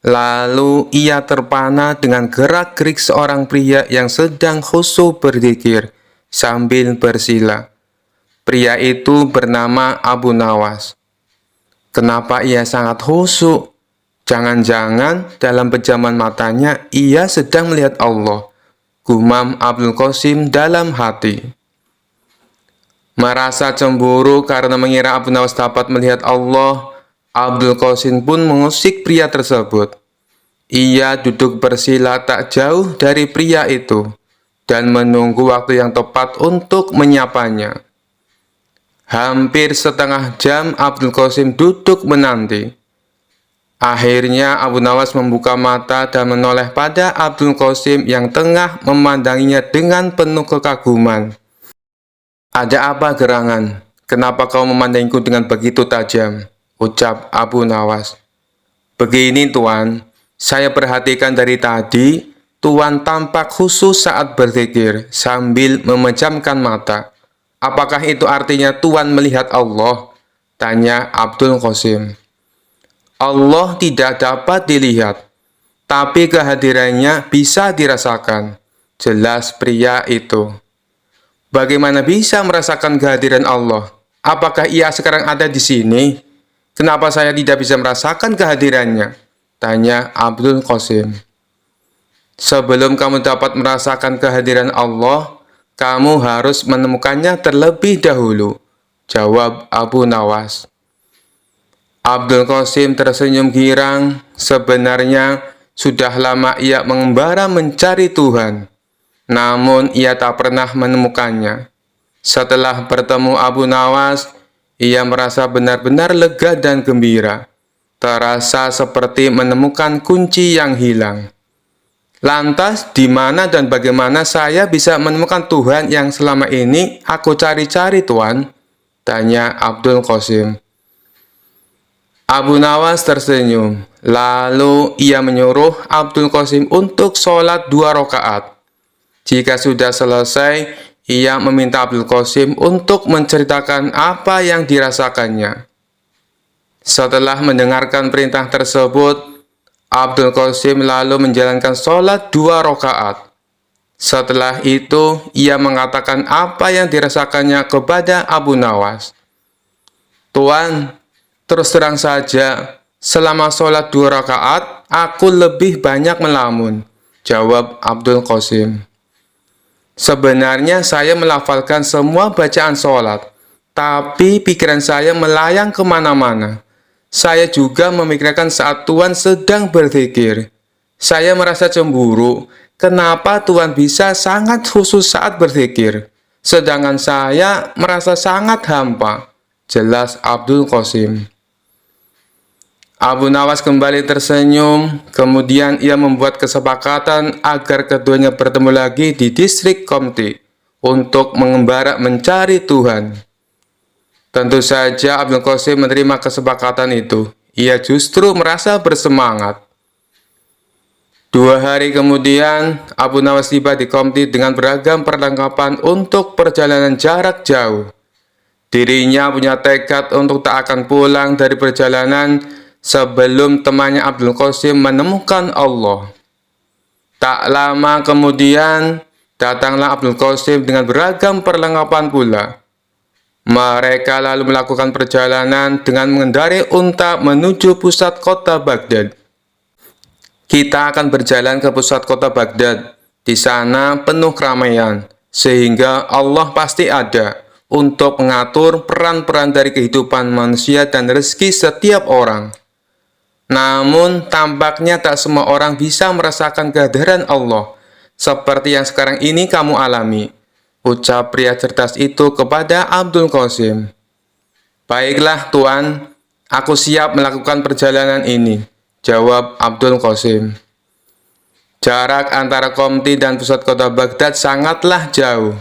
Lalu ia terpana dengan gerak-gerik seorang pria yang sedang khusyuk berzikir sambil bersila. Pria itu bernama Abu Nawas. Kenapa ia sangat khusyuk? Jangan-jangan dalam pejaman matanya ia sedang melihat Allah, gumam Abdul Qasim dalam hati. Merasa cemburu karena mengira Abu Nawas dapat melihat Allah, Abdul Qasim pun mengusik pria tersebut. Ia duduk bersila tak jauh dari pria itu dan menunggu waktu yang tepat untuk menyapanya. Hampir setengah jam Abdul Qasim duduk menanti. Akhirnya Abu Nawas membuka mata dan menoleh pada Abdul Qasim yang tengah memandanginya dengan penuh kekaguman. "Ada apa gerangan? Kenapa kau memandangku dengan begitu tajam?" ucap Abu Nawas. "Begini Tuan, saya perhatikan dari tadi, Tuan tampak khusyuk saat berzikir sambil memejamkan mata. Apakah itu artinya Tuan melihat Allah?" tanya Abdul Qasim. "Allah tidak dapat dilihat, tapi kehadirannya bisa dirasakan. Jelas pria itu. Bagaimana bisa merasakan kehadiran Allah? Apakah ia sekarang ada di sini? Kenapa saya tidak bisa merasakan kehadirannya? Tanya Abdul Qasim. Sebelum kamu dapat merasakan kehadiran Allah, kamu harus menemukannya terlebih dahulu, jawab Abu Nawas. Abdul Qasim tersenyum girang. Sebenarnya sudah lama ia mengembara mencari Tuhan, namun ia tak pernah menemukannya. Setelah bertemu Abu Nawas, ia merasa benar-benar lega dan gembira. Terasa seperti menemukan kunci yang hilang. Lantas, di mana dan bagaimana saya bisa menemukan Tuhan yang selama ini aku cari-cari, Tuan? Tanya Abdul Qasim. Abu Nawas tersenyum. Lalu ia menyuruh Abdul Qasim untuk sholat 2 rakaat. Jika sudah selesai, ia meminta Abdul Qasim untuk menceritakan apa yang dirasakannya. Setelah mendengarkan perintah tersebut, Abdul Qasim lalu menjalankan sholat 2 rakaat. Setelah itu, ia mengatakan apa yang dirasakannya kepada Abu Nawas. Tuan, terus terang saja, selama sholat 2 rakaat, aku lebih banyak melamun, jawab Abdul Qasim. Sebenarnya saya melafalkan semua bacaan sholat, tapi pikiran saya melayang kemana-mana. Saya juga memikirkan saat Tuan sedang berzikir. Saya merasa cemburu, kenapa Tuan bisa sangat khusus saat berzikir, sedangkan saya merasa sangat hampa, jelas Abdul Qasim. Abu Nawas kembali tersenyum, kemudian ia membuat kesepakatan agar keduanya bertemu lagi di distrik Qomti untuk mengembara mencari Tuhan. Tentu saja Abdul Qasim menerima kesepakatan itu. Ia justru merasa bersemangat. 2 hari kemudian, Abu Nawas tiba di Qomti dengan beragam perlengkapan untuk perjalanan jarak jauh. Dirinya punya tekad untuk tak akan pulang dari perjalanan sebelum temannya Abdul Qasim menemukan Allah. Tak lama kemudian, datanglah Abdul Qasim dengan beragam perlengkapan pula. Mereka lalu melakukan perjalanan dengan mengendarai unta menuju pusat kota Baghdad. Kita akan berjalan ke pusat kota Baghdad. Di sana penuh keramaian, sehingga Allah pasti ada untuk mengatur peran-peran dari kehidupan manusia dan rezeki setiap orang. Namun, tampaknya tak semua orang bisa merasakan kehadiran Allah, seperti yang sekarang ini kamu alami, ucap pria cerdas itu kepada Abdul Qasim. Baiklah, Tuan, aku siap melakukan perjalanan ini, jawab Abdul Qasim. Jarak antara Qomti dan pusat kota Baghdad sangatlah jauh.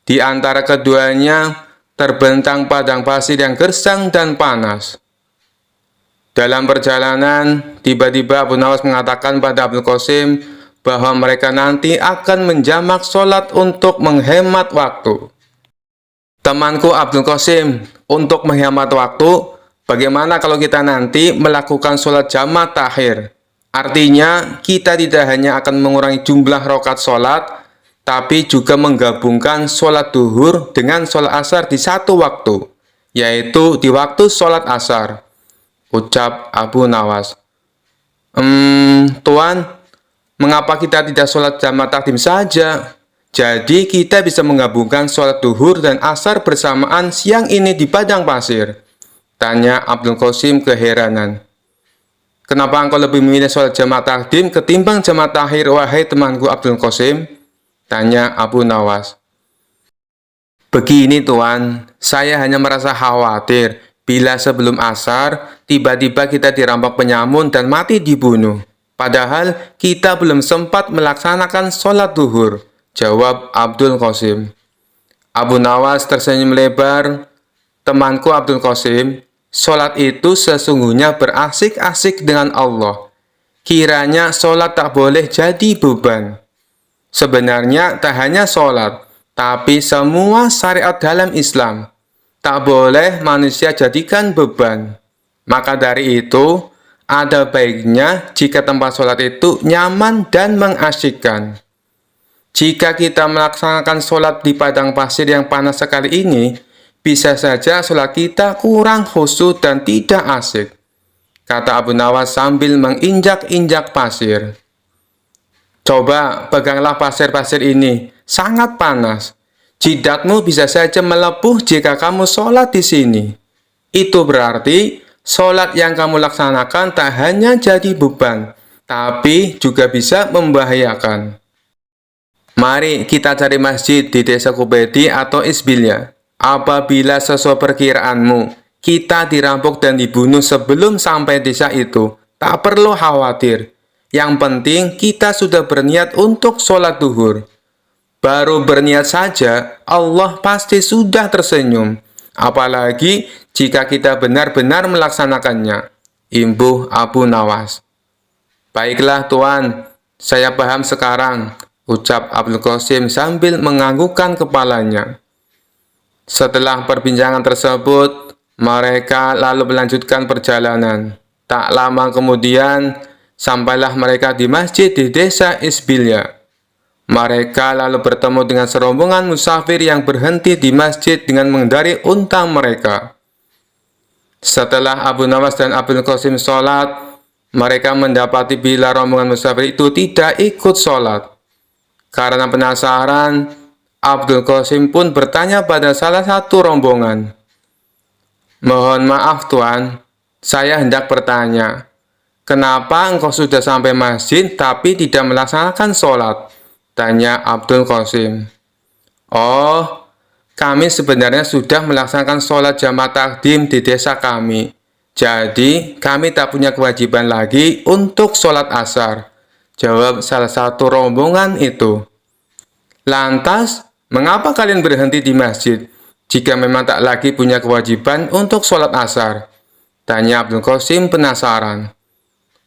Di antara keduanya, terbentang padang pasir yang gersang dan panas. Dalam perjalanan, tiba-tiba Abu Nawas mengatakan pada Abdul Qasim bahwa mereka nanti akan menjamak sholat untuk menghemat waktu. Temanku Abdul Qasim, untuk menghemat waktu, bagaimana kalau kita nanti melakukan sholat jamak takhir? Artinya, kita tidak hanya akan mengurangi jumlah rakaat sholat, tapi juga menggabungkan sholat duhur dengan sholat asar di satu waktu, yaitu di waktu sholat asar, ucap Abu Nawas. Tuan, mengapa kita tidak sholat jamak takdim saja? Jadi kita bisa menggabungkan sholat duhur dan asar bersamaan siang ini di padang pasir, tanya Abdul Qasim keheranan. Kenapa engkau lebih memilih sholat jamak takdim ketimbang jamak takhir, wahai temanku Abdul Qasim? Tanya Abu Nawas. Begini Tuan, saya hanya merasa khawatir bila sebelum asar, tiba-tiba kita dirampok penyamun dan mati dibunuh. Padahal kita belum sempat melaksanakan sholat duhur, jawab Abdul Qasim. Abu Nawas tersenyum lebar. Temanku Abdul Qasim, sholat itu sesungguhnya berasik-asik dengan Allah. Kiranya sholat tak boleh jadi beban. Sebenarnya tak hanya sholat, tapi semua syariat dalam Islam tak boleh manusia jadikan beban. Maka dari itu, ada baiknya jika tempat sholat itu nyaman dan mengasyikkan. Jika kita melaksanakan sholat di padang pasir yang panas sekali ini, bisa saja sholat kita kurang khusyuk dan tidak asyik, kata Abu Nawas sambil menginjak-injak pasir. Coba peganglah pasir-pasir ini, sangat panas. Jidatmu bisa saja melepuh jika kamu sholat di sini. Itu berarti sholat yang kamu laksanakan tak hanya jadi beban, tapi juga bisa membahayakan. Mari kita cari masjid di desa Kubedi atau Isbilya. Apabila sesuai perkiraanmu, kita dirampok dan dibunuh sebelum sampai desa itu, tak perlu khawatir. Yang penting kita sudah berniat untuk sholat duhur. Baru berniat saja, Allah pasti sudah tersenyum. Apalagi jika kita benar-benar melaksanakannya. Imbuh Abu Nawas. Baiklah Tuan, saya paham sekarang, ucap Abdul Qasim sambil menganggukkan kepalanya. Setelah perbincangan tersebut, mereka lalu melanjutkan perjalanan. Tak lama kemudian, sampailah mereka di masjid di desa Isbilya. Mereka lalu bertemu dengan serombongan musafir yang berhenti di masjid dengan mengendarai unta mereka. Setelah Abu Nawas dan Abdul Qasim sholat, mereka mendapati bila rombongan musafir itu tidak ikut sholat. Karena penasaran, Abdul Qasim pun bertanya pada salah satu rombongan. "Mohon maaf Tuan, saya hendak bertanya, kenapa engkau sudah sampai masjid tapi tidak melaksanakan sholat?" tanya Abdul Qasim. "Oh, kami sebenarnya sudah melaksanakan sholat jamaah takdim di desa kami. Jadi, kami tak punya kewajiban lagi untuk sholat asar," jawab salah satu rombongan itu. "Lantas, mengapa kalian berhenti di masjid jika memang tak lagi punya kewajiban untuk sholat asar?" tanya Abdul Qasim penasaran.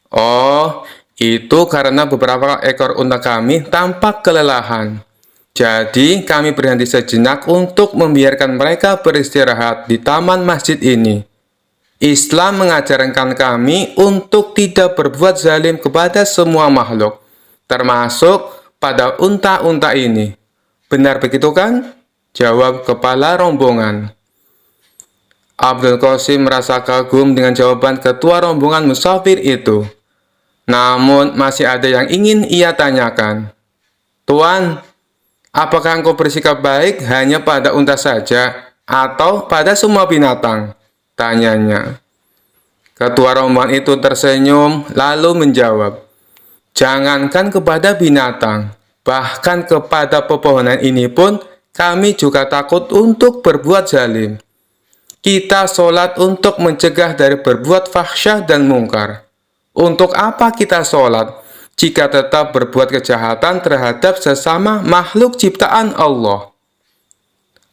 "Oh, itu karena beberapa ekor unta kami tampak kelelahan. Jadi, kami berhenti sejenak untuk membiarkan mereka beristirahat di taman masjid ini. Islam mengajarkan kami untuk tidak berbuat zalim kepada semua makhluk, termasuk pada unta-unta ini. Benar begitu kan?" jawab kepala rombongan. Abdul Qasim merasa kagum dengan jawaban ketua rombongan musafir itu. Namun masih ada yang ingin ia tanyakan. "Tuan, apakah engkau bersikap baik hanya pada unta saja atau pada semua binatang?" tanyanya. Ketua rombongan itu tersenyum lalu menjawab, "Jangankan kepada binatang, bahkan kepada pepohonan ini pun kami juga takut untuk berbuat zalim. Kita sholat untuk mencegah dari berbuat fahsyah dan mungkar. Untuk apa kita sholat jika tetap berbuat kejahatan terhadap sesama makhluk ciptaan Allah?"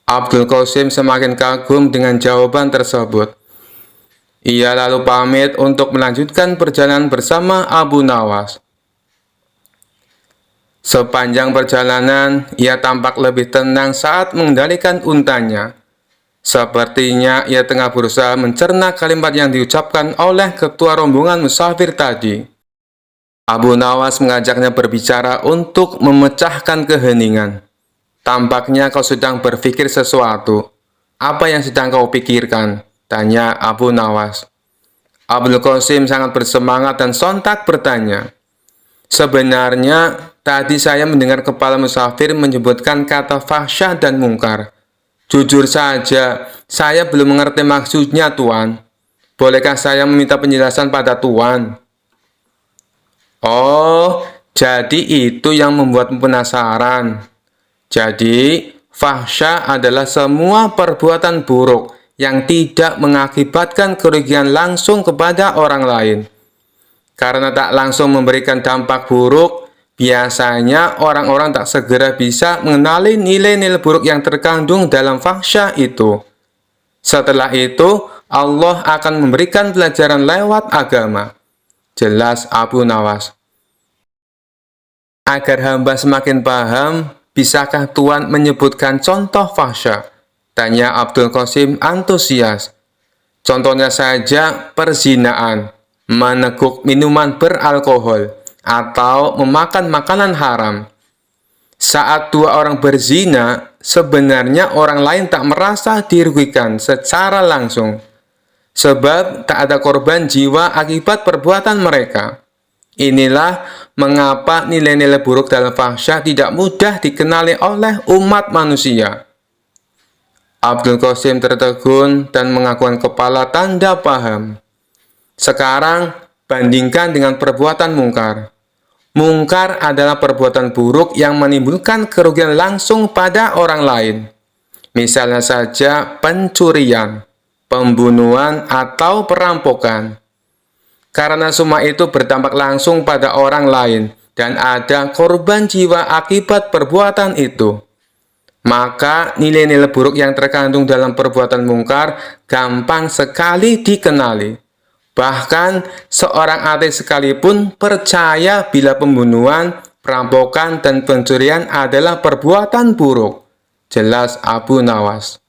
Abdul Qasim semakin kagum dengan jawaban tersebut. Ia lalu pamit untuk melanjutkan perjalanan bersama Abu Nawas. Sepanjang perjalanan, ia tampak lebih tenang saat mengendalikan untanya. Sepertinya ia tengah berusaha mencerna kalimat yang diucapkan oleh ketua rombongan musafir tadi. Abu Nawas mengajaknya berbicara untuk memecahkan keheningan. "Tampaknya kau sedang berpikir sesuatu. Apa yang sedang kau pikirkan?" tanya Abu Nawas. Abdul Qasim sangat bersemangat dan sontak bertanya, "Sebenarnya tadi saya mendengar kepala musafir menyebutkan kata fahsyah dan mungkar. Jujur saja, saya belum mengerti maksudnya, Tuan. Bolehkah saya meminta penjelasan pada Tuan?" "Oh, jadi itu yang membuatmu penasaran. Jadi, fahsyah adalah semua perbuatan buruk yang tidak mengakibatkan kerugian langsung kepada orang lain. Karena tak langsung memberikan dampak buruk, biasanya orang-orang tak segera bisa mengenali nilai-nilai buruk yang terkandung dalam fahsyah itu. Setelah itu, Allah akan memberikan pelajaran lewat agama," jelas Abu Nawas. "Agar hamba semakin paham, bisakah Tuan menyebutkan contoh fahsyah?" tanya Abdul Qasim antusias. "Contohnya saja perzinaan. meneguk minuman beralkohol, atau memakan makanan haram. Saat dua orang berzina, sebenarnya orang lain tak merasa dirugikan secara langsung, sebab tak ada korban jiwa akibat perbuatan mereka. Inilah mengapa nilai-nilai buruk dalam fahsyah tidak mudah dikenali oleh umat manusia. Abdul Qasim tertegun dan mengakukan kepala tanda paham. Sekarang, bandingkan dengan perbuatan mungkar. Mungkar adalah perbuatan buruk yang menimbulkan kerugian langsung pada orang lain. Misalnya saja pencurian, pembunuhan, atau perampokan. Karena semua itu berdampak langsung pada orang lain dan ada korban jiwa akibat perbuatan itu, maka nilai-nilai buruk yang terkandung dalam perbuatan mungkar gampang sekali dikenali. Bahkan seorang ateis sekalipun percaya bila pembunuhan, perampokan, dan pencurian adalah perbuatan buruk. Jelas Abu Nawas.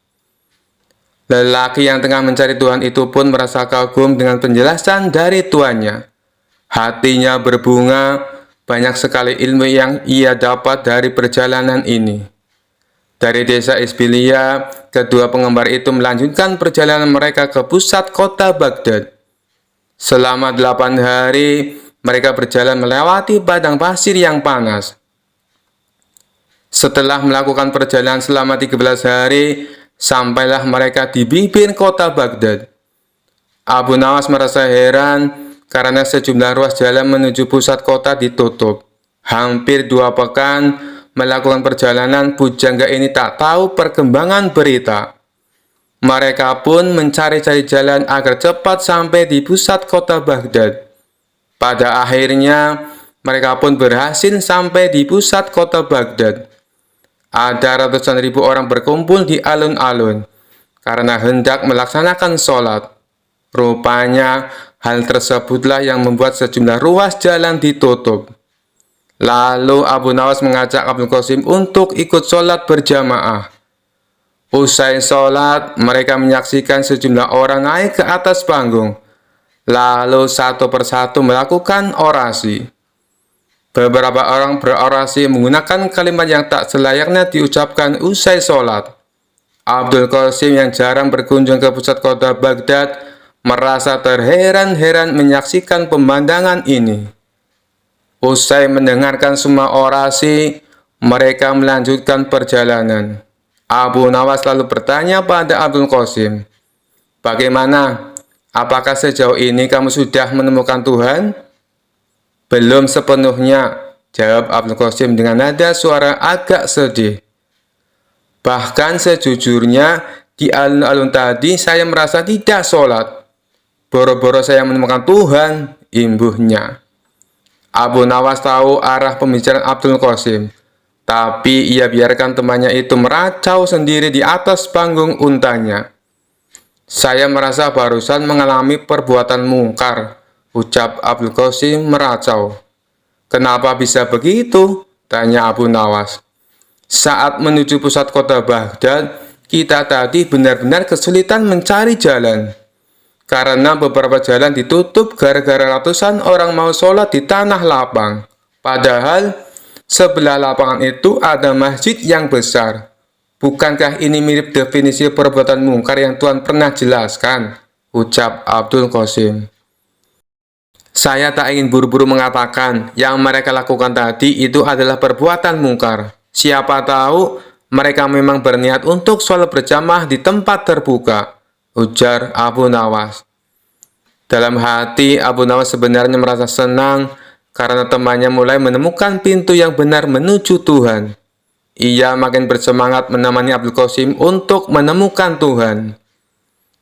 Lelaki yang tengah mencari Tuhan itu pun merasa kagum dengan penjelasan dari tuannya. Hatinya berbunga, banyak sekali ilmu yang ia dapat dari perjalanan ini. Dari desa Isbilia, kedua pengembara itu melanjutkan perjalanan mereka ke pusat kota Baghdad. Selama 8 hari, mereka berjalan melewati padang pasir yang panas. Setelah melakukan perjalanan selama 13 hari, sampailah mereka di bibir kota Baghdad. Abu Nawas merasa heran karena sejumlah ruas jalan menuju pusat kota ditutup. Hampir 2 pekan melakukan perjalanan, pujangga ini tak tahu perkembangan berita. Mereka pun mencari-cari jalan agar cepat sampai di pusat kota Baghdad. Pada akhirnya, mereka pun berhasil sampai di pusat kota Baghdad. Ada ratusan ribu orang berkumpul di alun-alun karena hendak melaksanakan sholat. Rupanya, hal tersebutlah yang membuat sejumlah ruas jalan ditutup. Lalu Abu Nawas mengajak Abdul Qasim untuk ikut sholat berjamaah. Usai sholat, mereka menyaksikan sejumlah orang naik ke atas panggung, lalu satu persatu melakukan orasi. Beberapa orang berorasi menggunakan kalimat yang tak selayaknya diucapkan usai sholat. Abdul Qasim yang jarang berkunjung ke pusat kota Baghdad merasa terheran-heran menyaksikan pemandangan ini. Usai mendengarkan semua orasi, mereka melanjutkan perjalanan. Abu Nawas lalu bertanya pada Abdul Qasim, "Bagaimana? Apakah sejauh ini kamu sudah menemukan Tuhan?" "Belum sepenuhnya," jawab Abdul Qasim dengan nada suara agak sedih. "Bahkan sejujurnya, di alun-alun tadi saya merasa tidak sholat. Boro-boro saya menemukan Tuhan," imbuhnya. Abu Nawas tahu arah pembicaraan Abdul Qasim, tapi ia biarkan temannya itu meracau sendiri di atas panggung untanya. "Saya merasa barusan mengalami perbuatan mungkar," ucap Abdul Qasim meracau. "Kenapa bisa begitu?" tanya Abu Nawas. "Saat menuju pusat kota Baghdad, kita tadi benar-benar kesulitan mencari jalan. Karena beberapa jalan ditutup gara-gara ratusan orang mau sholat di tanah lapang. Padahal, sebelah lapangan itu ada masjid yang besar. Bukankah ini mirip definisi perbuatan mungkar yang Tuhan pernah jelaskan?" ucap Abdul Qasim. "Saya tak ingin buru-buru mengatakan yang mereka lakukan tadi itu adalah perbuatan mungkar. Siapa tahu mereka memang berniat untuk sholat berjamaah di tempat terbuka," ujar Abu Nawas. Dalam hati, Abu Nawas sebenarnya merasa senang karena temannya mulai menemukan pintu yang benar menuju Tuhan. Ia makin bersemangat menemani Abdul Qasim untuk menemukan Tuhan.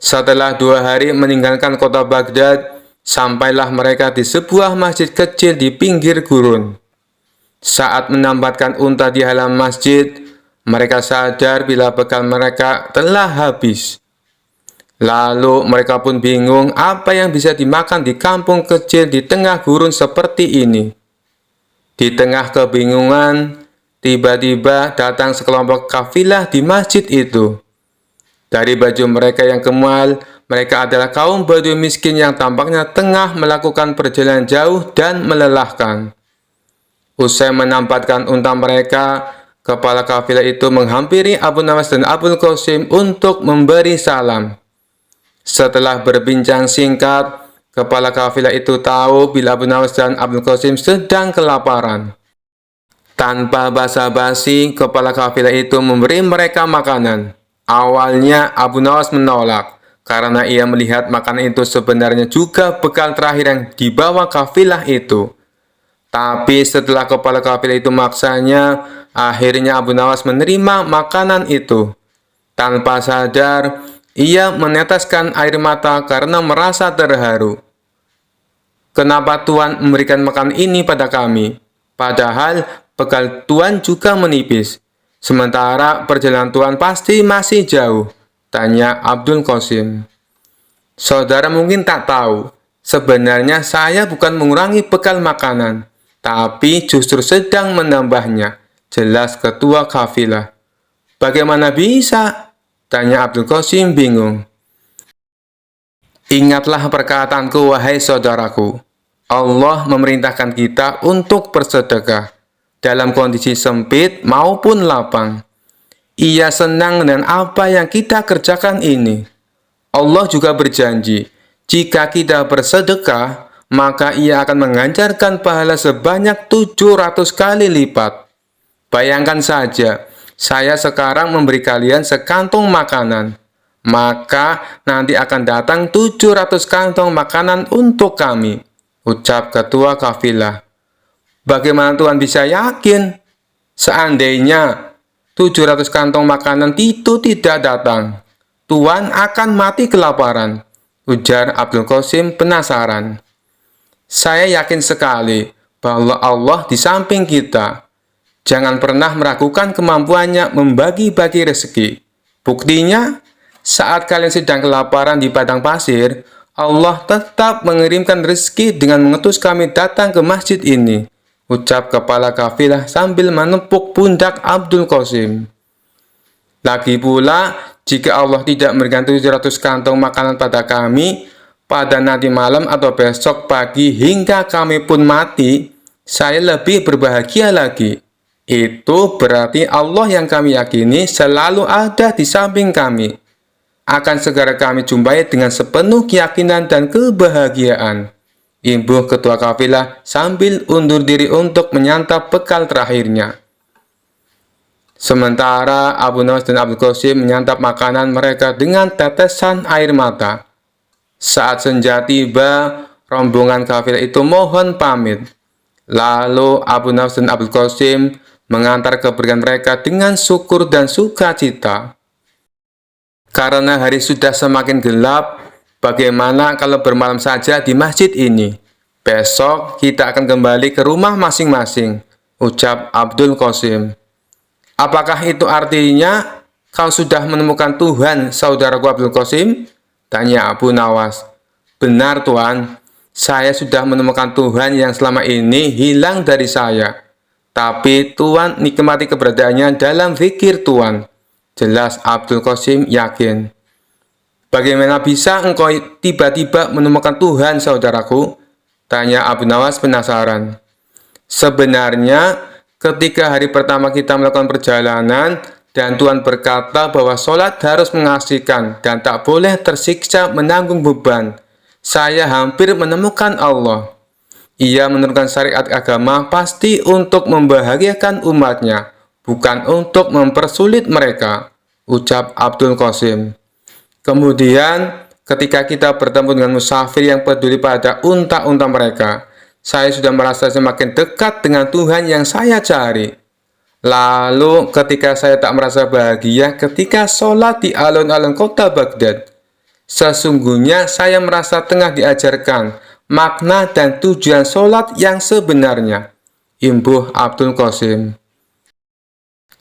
Setelah 2 hari meninggalkan kota Baghdad, sampailah mereka di sebuah masjid kecil di pinggir gurun. Saat menambatkan unta di halaman masjid, mereka sadar bila bekal mereka telah habis. Lalu mereka pun bingung apa yang bisa dimakan di kampung kecil di tengah gurun seperti ini. Di tengah kebingungan, tiba-tiba datang sekelompok kafilah di masjid itu. Dari baju mereka yang kemal, Mereka adalah kaum Badui miskin yang tampaknya tengah melakukan perjalanan jauh dan melelahkan. Usai menampatkan unta mereka, kepala kafilah itu menghampiri Abu Nawas dan Abul Qasim untuk memberi salam. Setelah berbincang singkat, kepala kafilah itu tahu bila Abu Nawas dan Abul Qasim sedang kelaparan. Tanpa basa-basi, kepala kafilah itu memberi mereka makanan. Awalnya Abu Nawas menolak, karena ia melihat makanan itu sebenarnya juga bekal terakhir yang dibawa kafilah itu. Tapi setelah kepala kafilah itu maksanya, akhirnya Abu Nawas menerima makanan itu. Tanpa sadar, ia meneteskan air mata karena merasa terharu. Kenapa Tuhan memberikan makanan ini pada kami? Padahal bekal Tuhan juga menipis. Sementara perjalanan Tuhan pasti masih jauh, tanya Abdul Qasim. Saudara mungkin tak tahu, sebenarnya saya bukan mengurangi bekal makanan, tapi justru sedang menambahnya, jelas ketua kafilah. Bagaimana bisa? Tanya Abdul Qasim bingung. Ingatlah perkataanku, wahai saudaraku. Allah memerintahkan kita untuk bersedekah, dalam kondisi sempit maupun lapang. Ia senang dengan apa yang kita kerjakan ini. Allah juga berjanji, jika kita bersedekah, maka ia akan mengganjarkan pahala sebanyak 700 kali lipat. Bayangkan saja, saya sekarang memberi kalian sekantong makanan, maka nanti akan datang 700 kantong makanan untuk kami, ucap ketua kafilah. Bagaimana Tuhan bisa yakin? Seandainya 700 kantong makanan itu tidak datang, Tuhan akan mati kelaparan, ujar Abdul Qasim penasaran. Saya yakin sekali bahwa Allah di samping kita. Jangan pernah meragukan kemampuannya membagi-bagi rezeki. Buktinya, saat kalian sedang kelaparan di padang pasir, Allah tetap mengirimkan rezeki dengan mengutus kami datang ke masjid ini, ucap kepala kafilah sambil menepuk pundak Abdul Qasim. Lagi pula, jika Allah tidak memberikan 700 kantong makanan pada kami, pada nanti malam atau besok pagi hingga kami pun mati, saya lebih berbahagia lagi. Itu berarti Allah yang kami yakini selalu ada di samping kami. Akan segera kami jumpai dengan sepenuh keyakinan dan kebahagiaan. Imbuh ketua kafilah sambil undur diri untuk menyantap bekal terakhirnya. Sementara Abu Nawas dan Abdul Qasim menyantap makanan mereka dengan tetesan air mata. Saat senja tiba, rombongan kafilah itu mohon pamit. Lalu Abu Nawas dan Abdul Qasim mengantar kepergian mereka dengan syukur dan sukacita. Karena hari sudah semakin gelap, bagaimana kalau bermalam saja di masjid ini? Besok kita akan kembali ke rumah masing-masing, ucap Abdul Qasim. Apakah itu artinya kau sudah menemukan Tuhan, saudaraku Abdul Qasim? Tanya Abu Nawas. Benar Tuan, saya sudah menemukan Tuhan yang selama ini hilang dari saya. Tapi Tuan nikmati keberadaannya dalam zikir Tuan. Jelas Abdul Qasim yakin. Bagaimana bisa engkau tiba-tiba menemukan Tuhan, saudaraku? Tanya Abu Nawas penasaran. Sebenarnya, ketika hari pertama kita melakukan perjalanan, dan Tuhan berkata bahwa sholat harus mengasihkan dan tak boleh tersiksa menanggung beban, saya hampir menemukan Allah. Ia menurunkan syariat agama pasti untuk membahagiakan umatnya, bukan untuk mempersulit mereka, ucap Abdul Qasim. Kemudian, ketika kita bertemu dengan musafir yang peduli pada unta-unta mereka, saya sudah merasa semakin dekat dengan Tuhan yang saya cari. Lalu ketika saya tak merasa bahagia ketika sholat di alun-alun kota Baghdad, sesungguhnya saya merasa tengah diajarkan makna dan tujuan sholat yang sebenarnya, imbuh Abdul Qasim.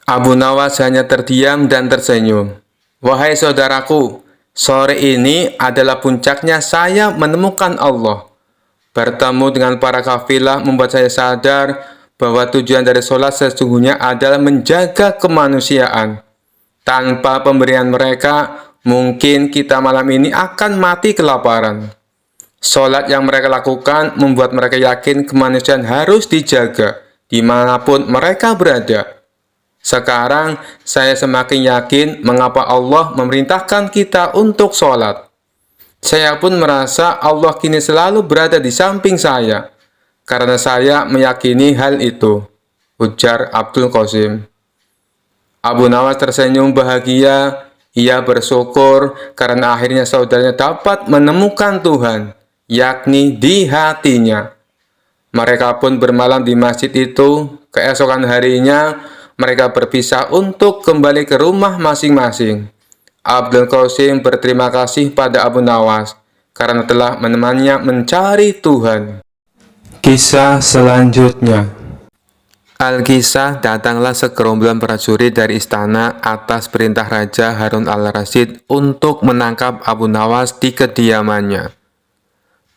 Abu Nawas hanya terdiam dan tersenyum. Wahai saudaraku, sore ini adalah puncaknya saya menemukan Allah. Bertemu dengan para kafilah membuat saya sadar bahwa tujuan dari sholat sesungguhnya adalah menjaga kemanusiaan. Tanpa pemberian mereka, Mungkin kita malam ini akan mati kelaparan. Sholat yang mereka lakukan membuat mereka yakin kemanusiaan harus dijaga dimanapun mereka berada. Sekarang saya semakin yakin mengapa Allah memerintahkan kita untuk sholat. Saya pun merasa Allah kini selalu berada di samping saya, karena saya meyakini hal itu, ujar Abdul Qasim. Abu Nawas tersenyum bahagia. Ia bersyukur karena akhirnya saudaranya dapat menemukan Tuhan, yakni di hatinya. Mereka pun bermalam di masjid itu. Keesokan harinya, mereka berpisah untuk kembali ke rumah masing-masing. Abdul Qasim berterima kasih pada Abu Nawas karena telah menemaninya mencari Tuhan. Kisah selanjutnya. Al-Kisah, datanglah segerombolan prajurit dari istana atas perintah Raja Harun al-Rasyid untuk menangkap Abu Nawas di kediamannya.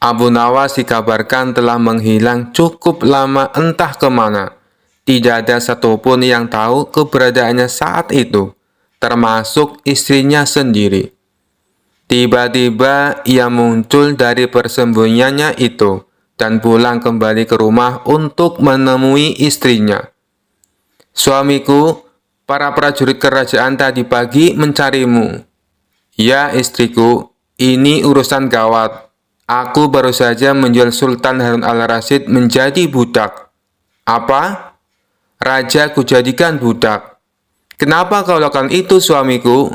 Abu Nawas dikabarkan telah menghilang cukup lama entah kemana. Tidak ada satupun yang tahu keberadaannya saat itu, termasuk istrinya sendiri. Tiba-tiba ia muncul dari persembunyiannya itu dan pulang kembali ke rumah untuk menemui istrinya. "Suamiku, para prajurit kerajaan tadi pagi mencarimu." "Ya istriku, ini urusan gawat. Aku baru saja menjual Sultan Harun al-Rasyid menjadi budak." "Apa? Raja kujadikan budak? Kenapa kau lakukan itu suamiku?"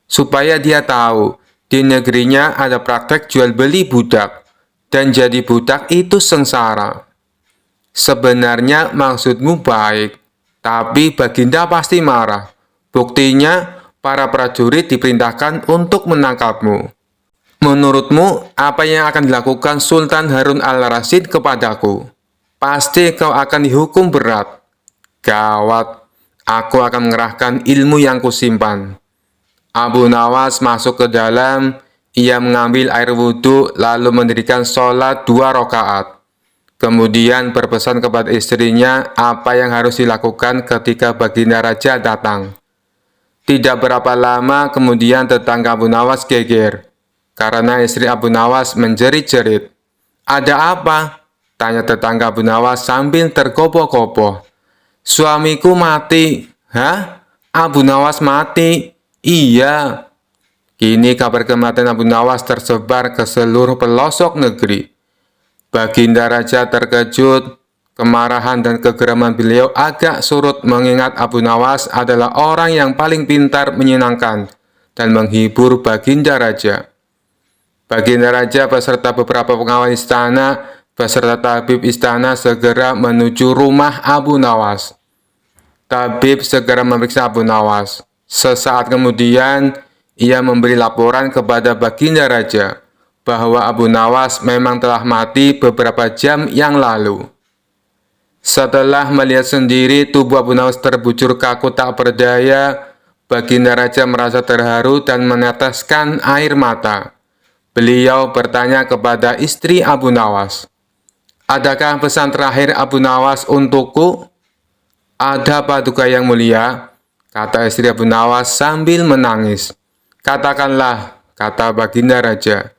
"Supaya dia tahu, di negerinya ada praktek jual beli budak. Dan jadi budak itu sengsara." "Sebenarnya maksudmu baik, tapi Baginda pasti marah. Buktinya, para prajurit diperintahkan untuk menangkapmu. Menurutmu, apa yang akan dilakukan Sultan Harun al-Rasyid kepadaku? Pasti kau akan dihukum berat." "Gawat, aku akan mengerahkan ilmu yang kusimpan." Abu Nawas masuk ke dalam. Ia mengambil air wudhu lalu mendirikan sholat 2 rakaat. Kemudian berpesan kepada istrinya apa yang harus dilakukan ketika Baginda Raja datang. Tidak berapa lama kemudian tetangga Abu Nawas geger, karena istri Abu Nawas menjerit-jerit. "Ada apa?" tanya tetangga Abu Nawas sambil tergopoh-gopoh. "Suamiku mati." "Hah? Abu Nawas mati?" "Iya." Kini kabar kematian Abu Nawas tersebar ke seluruh pelosok negeri. Baginda Raja terkejut. Kemarahan dan kegeraman beliau agak surut mengingat Abu Nawas adalah orang yang paling pintar menyenangkan dan menghibur Baginda Raja. Baginda Raja beserta beberapa pengawal istana beserta tabib istana segera menuju rumah Abu Nawas. Tabib segera memeriksa Abu Nawas. Sesaat kemudian, ia memberi laporan kepada Baginda Raja bahwa Abu Nawas memang telah mati beberapa jam yang lalu. Setelah melihat sendiri tubuh Abu Nawas terbujur kaku tak berdaya, Baginda Raja merasa terharu dan meneteskan air mata. Beliau bertanya kepada istri Abu Nawas, "Adakah pesan terakhir Abu Nawas untukku?" "Ada paduka yang mulia," kata istri Abu Nawas sambil menangis. "Katakanlah," kata Baginda Raja.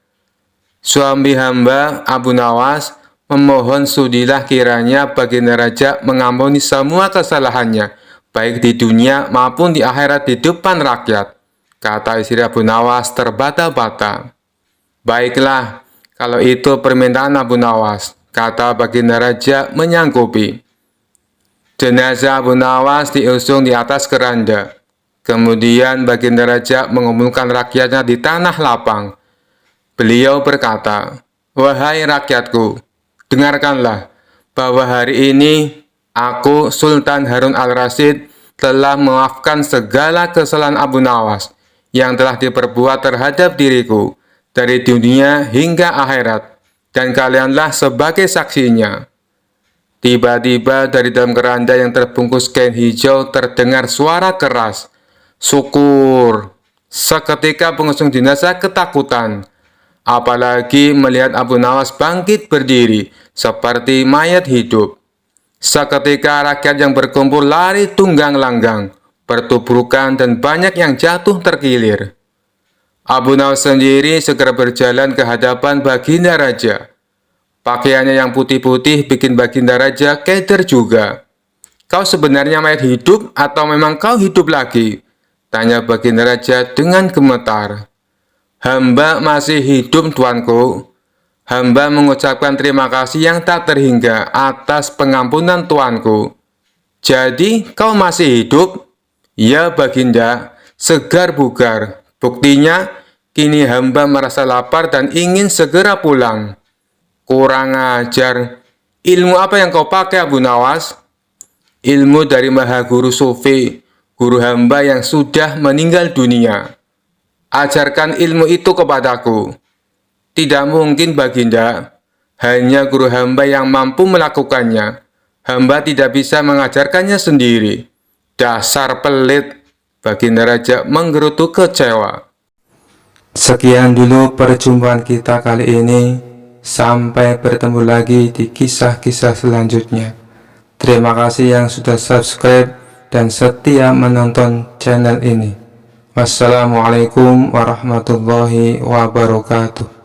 "Suami hamba, Abu Nawas, memohon sudilah kiranya Baginda Raja mengampuni semua kesalahannya, baik di dunia maupun di akhirat di depan rakyat," kata istri Abu Nawas terbata-bata. "Baiklah, kalau itu permintaan Abu Nawas," kata Baginda Raja menyanggupi. Jenazah Abu Nawas diusung di atas keranda. Kemudian Baginda Raja mengumpulkan rakyatnya di tanah lapang. Beliau berkata, "Wahai rakyatku, dengarkanlah bahwa hari ini aku, Sultan Harun al-Rasyid, telah memaafkan segala kesalahan Abu Nawas yang telah diperbuat terhadap diriku dari dunia hingga akhirat, dan kalianlah sebagai saksinya." Tiba-tiba dari dalam keranda yang terbungkus kain hijau terdengar suara keras, "Syukur!" Seketika pengusung jenazah ketakutan, apalagi melihat Abu Nawas bangkit berdiri seperti mayat hidup. Seketika rakyat yang berkumpul lari tunggang langgang, bertubrukan dan banyak yang jatuh terkilir. Abu Nawas sendiri segera berjalan ke hadapan Baginda Raja. Pakaiannya yang putih-putih bikin Baginda Raja keder juga. "Kau sebenarnya mayat hidup atau memang kau hidup lagi?" tanya Baginda Raja dengan gemetar. "Hamba masih hidup, tuanku. Hamba mengucapkan terima kasih yang tak terhingga atas pengampunan tuanku." "Jadi kau masih hidup?" "Ya, Baginda, segar bugar. Buktinya, kini hamba merasa lapar dan ingin segera pulang." "Kurang ajar. Ilmu apa yang kau pakai, Abu Nawas?" "Ilmu dari Maha Guru Sufi, guru hamba yang sudah meninggal dunia. Ajarkan ilmu itu kepadaku." "Tidak mungkin, Baginda. Hanya guru hamba yang mampu melakukannya. Hamba tidak bisa mengajarkannya sendiri." "Dasar pelit!" Baginda Raja menggerutu kecewa. Sekian dulu perjumpaan kita kali ini. Sampai bertemu lagi di kisah-kisah selanjutnya. Terima kasih yang sudah subscribe dan setia menonton channel ini. Wassalamualaikum warahmatullahi wabarakatuh.